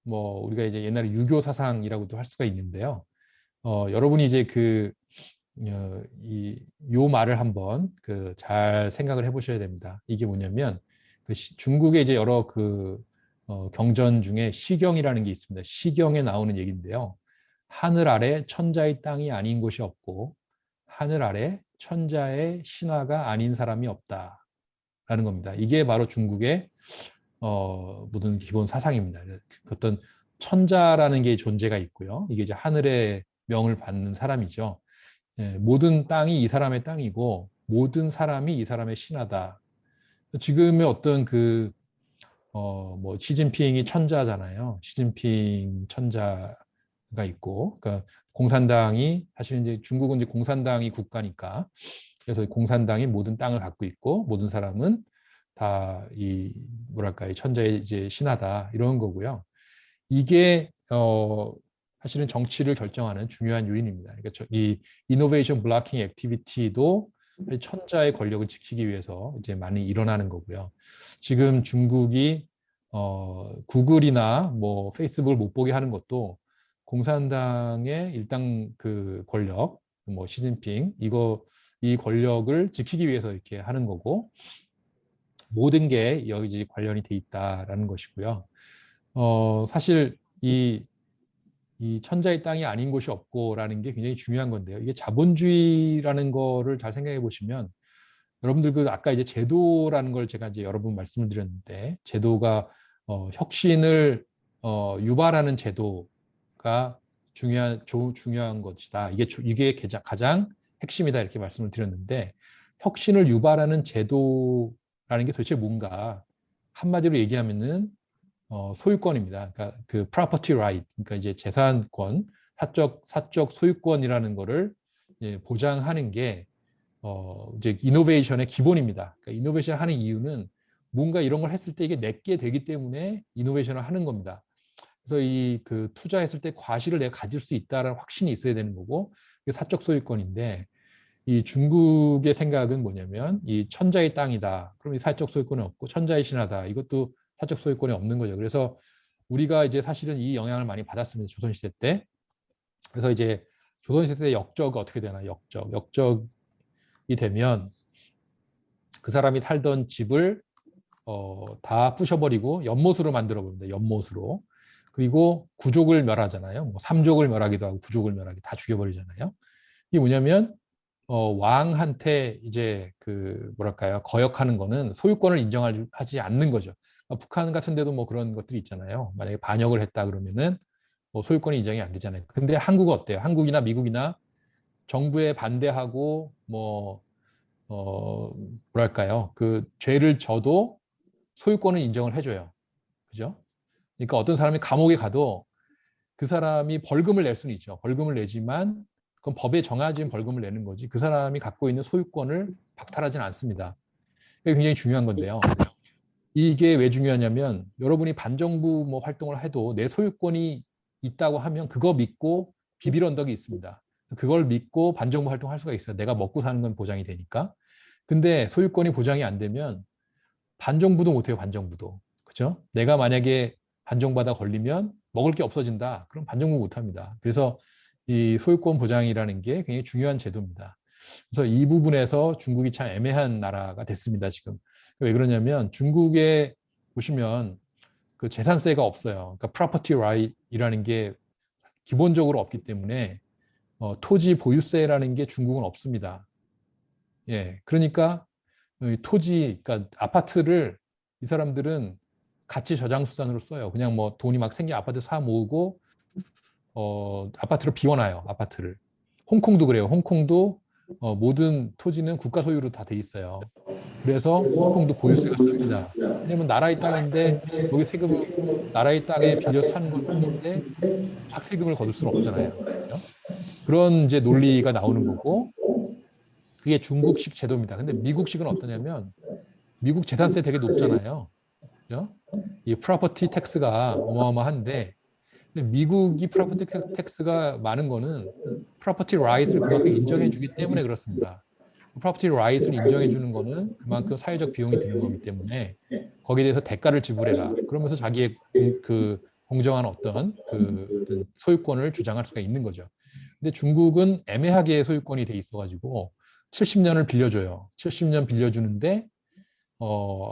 [SPEAKER 1] 뭐 우리가 이제 옛날에 유교 사상이라고도 할 수가 있는데요. 여러분이 이제 요 말을 한번 잘 생각을 해보셔야 됩니다. 이게 뭐냐면 중국의 이제 여러 경전 중에 시경이라는 게 있습니다. 시경에 나오는 얘기인데요. 하늘 아래 천자의 땅이 아닌 곳이 없고 하늘 아래 천자의 신하가 아닌 사람이 없다라는 겁니다. 이게 바로 중국의 모든 기본 사상입니다. 어떤 천자라는 게 존재가 있고요. 이게 이제 하늘의 명을 받는 사람이죠. 예, 모든 땅이 이 사람의 땅이고 모든 사람이 이 사람의 신하다. 지금의 어떤 뭐 시진핑이 천자잖아요. 시진핑 천자가 있고, 그러니까 공산당이 사실 이제 중국은 이제 공산당이 국가니까, 그래서 공산당이 모든 땅을 갖고 있고 모든 사람은 다 뭐랄까 천자의 이제 신하다 이런 거고요. 이게 사실은 정치를 결정하는 중요한 요인입니다. 그러니까 이 이노베이션 블로킹 액티비티도 천자의 권력을 지키기 위해서 이제 많이 일어나는 거고요. 지금 중국이 구글이나 뭐 페이스북을 못 보게 하는 것도 공산당의 일당 권력, 뭐 시진핑 이 권력을 지키기 위해서 이렇게 하는 거고, 모든 게 여기 관련이 돼 있다라는 것이고요. 사실 이 천자의 땅이 아닌 곳이 없고라는 게 굉장히 중요한 건데요. 이게 자본주의라는 거를 잘 생각해 보시면, 여러분들 아까 이제 제도라는 걸 제가 이제 여러 번 말씀을 드렸는데, 제도가 혁신을 유발하는 제도가 중요한 것이다. 이게 가장 핵심이다 이렇게 말씀을 드렸는데, 혁신을 유발하는 제도라는 게 도대체 뭔가, 한마디로 얘기하면은 소유권입니다. 그러니까 그 property right, 그러니까 이제 재산권, 사적 소유권이라는 거를 보장하는 게 이제 이노베이션의 기본입니다. 그러니까 이노베이션 하는 이유는 뭔가 이런 걸 했을 때 이게 내게 되기 때문에 이노베이션을 하는 겁니다. 그래서 투자했을 때 과실을 내가 가질 수 있다는 확신이 있어야 되는 거고, 이게 사적 소유권인데, 이 중국의 생각은 뭐냐면 이 천자의 땅이다. 그럼 이 사적 소유권이 없고 천자의 신하다. 이것도 사적 소유권이 없는 거죠. 그래서 우리가 이제 사실은 이 영향을 많이 받았습니다. 조선시대 때. 그래서 이제 조선시대 때 역적 어떻게 되나, 역적이 되면 그 사람이 살던 집을 다 부셔버리고 연못으로 만들어 버립니다. 연못으로. 그리고 구족을 멸하잖아요. 뭐 삼족을 멸하기도 하고 구족을 멸하기 다 죽여버리잖아요. 이게 뭐냐면 왕한테 이제 뭐랄까요, 거역하는 거는 소유권을 인정하지 않는 거죠. 북한 같은 데도 뭐 그런 것들이 있잖아요. 만약에 반역을 했다 그러면은 뭐 소유권이 인정이 안 되잖아요. 근데 한국은 어때요? 한국이나 미국이나 정부에 반대하고 뭐랄까요, 죄를 져도 소유권을 인정을 해줘요. 그죠? 그러니까 어떤 사람이 감옥에 가도 그 사람이 벌금을 낼 수는 있죠. 벌금을 내지만 그건 법에 정해진 벌금을 내는 거지, 그 사람이 갖고 있는 소유권을 박탈하지는 않습니다. 이게 굉장히 중요한 건데요. 이게 왜 중요하냐면, 여러분이 반정부 뭐 활동을 해도 내 소유권이 있다고 하면 그거 믿고 비빌 언덕이 있습니다. 그걸 믿고 반정부 활동할 수가 있어요. 내가 먹고 사는 건 보장이 되니까. 근데 소유권이 보장이 안 되면 반정부도 못해요. 반정부도. 그죠? 내가 만약에 반정받아 걸리면 먹을 게 없어진다. 그럼 반정부 못합니다. 그래서 이 소유권 보장이라는 게 굉장히 중요한 제도입니다. 그래서 이 부분에서 중국이 참 애매한 나라가 됐습니다. 지금. 왜 그러냐면 중국에 보시면 그 재산세가 없어요. 그러니까 property right이라는 게 기본적으로 없기 때문에 토지 보유세라는 게 중국은 없습니다. 예, 그러니까 그러니까 아파트를 이 사람들은 가치 저장 수단으로 써요. 그냥 뭐 돈이 막 생겨 아파트 사 모으고 아파트를 비워놔요. 아파트를. 홍콩도 그래요. 홍콩도 모든 토지는 국가 소유로 다 돼 있어요. 그래서 홍콩도 보유세가 쌉니다. 왜냐면 나라의 땅인데 여기 세금을 나라의 땅에 빌려 사는 건 아닌데 세금을 거둘 수는 없잖아요. 그렇죠? 그런 이제 논리가 나오는 거고, 그게 중국식 제도입니다. 근데 미국식은 어떠냐면 미국 재산세 되게 높잖아요. 그죠? 이 프로퍼티 텍스가 어마어마한데, 근데 미국이 프로퍼티 텍스가 많은 거는 프로퍼티 라이트를 그만큼 인정해 주기 때문에 그렇습니다. 프로퍼티 라이트를 인정해 주는 거는 그만큼 사회적 비용이 드는 거기 때문에 거기에 대해서 대가를 지불해라. 그러면서 자기의 그 공정한 어떤 어떤 소유권을 주장할 수가 있는 거죠. 근데 중국은 애매하게 소유권이 돼 있어가지고 70년을 빌려줘요. 70년 빌려주는데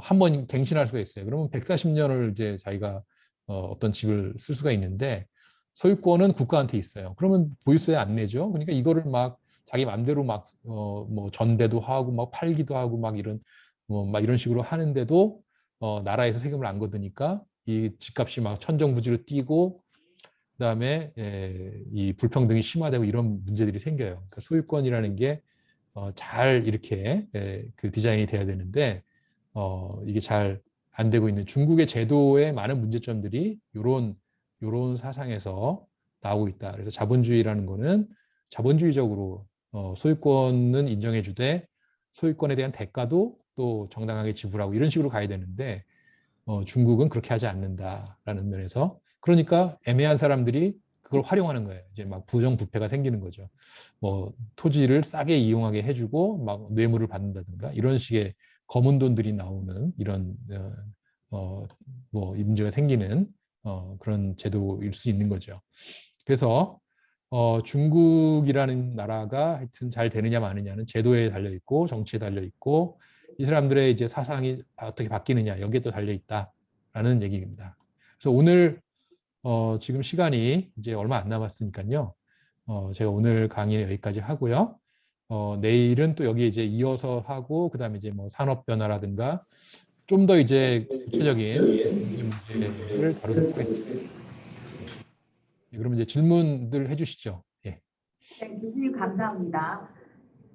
[SPEAKER 1] 한 번 갱신할 수가 있어요. 그러면 140년을 이제 자기가 어떤 집을 쓸 수가 있는데 소유권은 국가한테 있어요. 그러면 보유세 안 내죠. 그러니까 이거를 막 자기 마음대로 막 뭐 전대도 하고 막 팔기도 하고 막 이런 막 이런 식으로 하는데도 나라에서 세금을 안 걷으니까 이 집값이 막 천정부지로 뛰고 그다음에 이 불평등이 심화되고 이런 문제들이 생겨요. 그러니까 소유권이라는 게 잘 이렇게 그 디자인이 돼야 되는데 이게 잘 안 되고 있는 중국의 제도의 많은 문제점들이 요런 사상에서 나오고 있다. 그래서 자본주의라는 거는 자본주의적으로 소유권은 인정해 주되 소유권에 대한 대가도 또 정당하게 지불하고 이런 식으로 가야 되는데 중국은 그렇게 하지 않는다라는 면에서 그러니까 애매한 사람들이 그걸 활용하는 거예요. 이제 막 부정부패가 생기는 거죠. 뭐 토지를 싸게 이용하게 해주고 막 뇌물을 받는다든가 이런 식의 검은 돈들이 나오는 이런 뭐 문제가 생기는 그런 제도일 수 있는 거죠. 그래서 중국이라는 나라가 하여튼 잘 되느냐 마느냐는 제도에 달려 있고 정치에 달려 있고 이 사람들의 이제 사상이 어떻게 바뀌느냐 여기에 또 달려 있다라는 얘기입니다. 그래서 오늘 지금 시간이 이제 얼마 안 남았으니까요. 제가 오늘 강의는 여기까지 하고요. 내일은 또 여기 이제 이어서 하고 그다음에 이제 뭐 산업 변화라든가 좀 더 이제 구체적인 문제를 다루도록 하겠습니다. 예, 그럼 이제 질문들 해주시죠. 예.
[SPEAKER 4] 네, 교수님 감사합니다.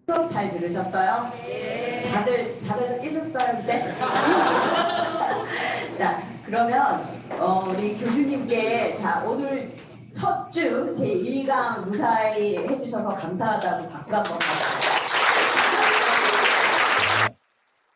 [SPEAKER 4] 수업 잘 들으셨어요? 네. 다들 자다서 깨셨어요, 그때? 자, 그러면 우리 교수님께 오늘 첫 주 제1강 무사히 해주셔서 감사하다고 박수 한번 받습니다.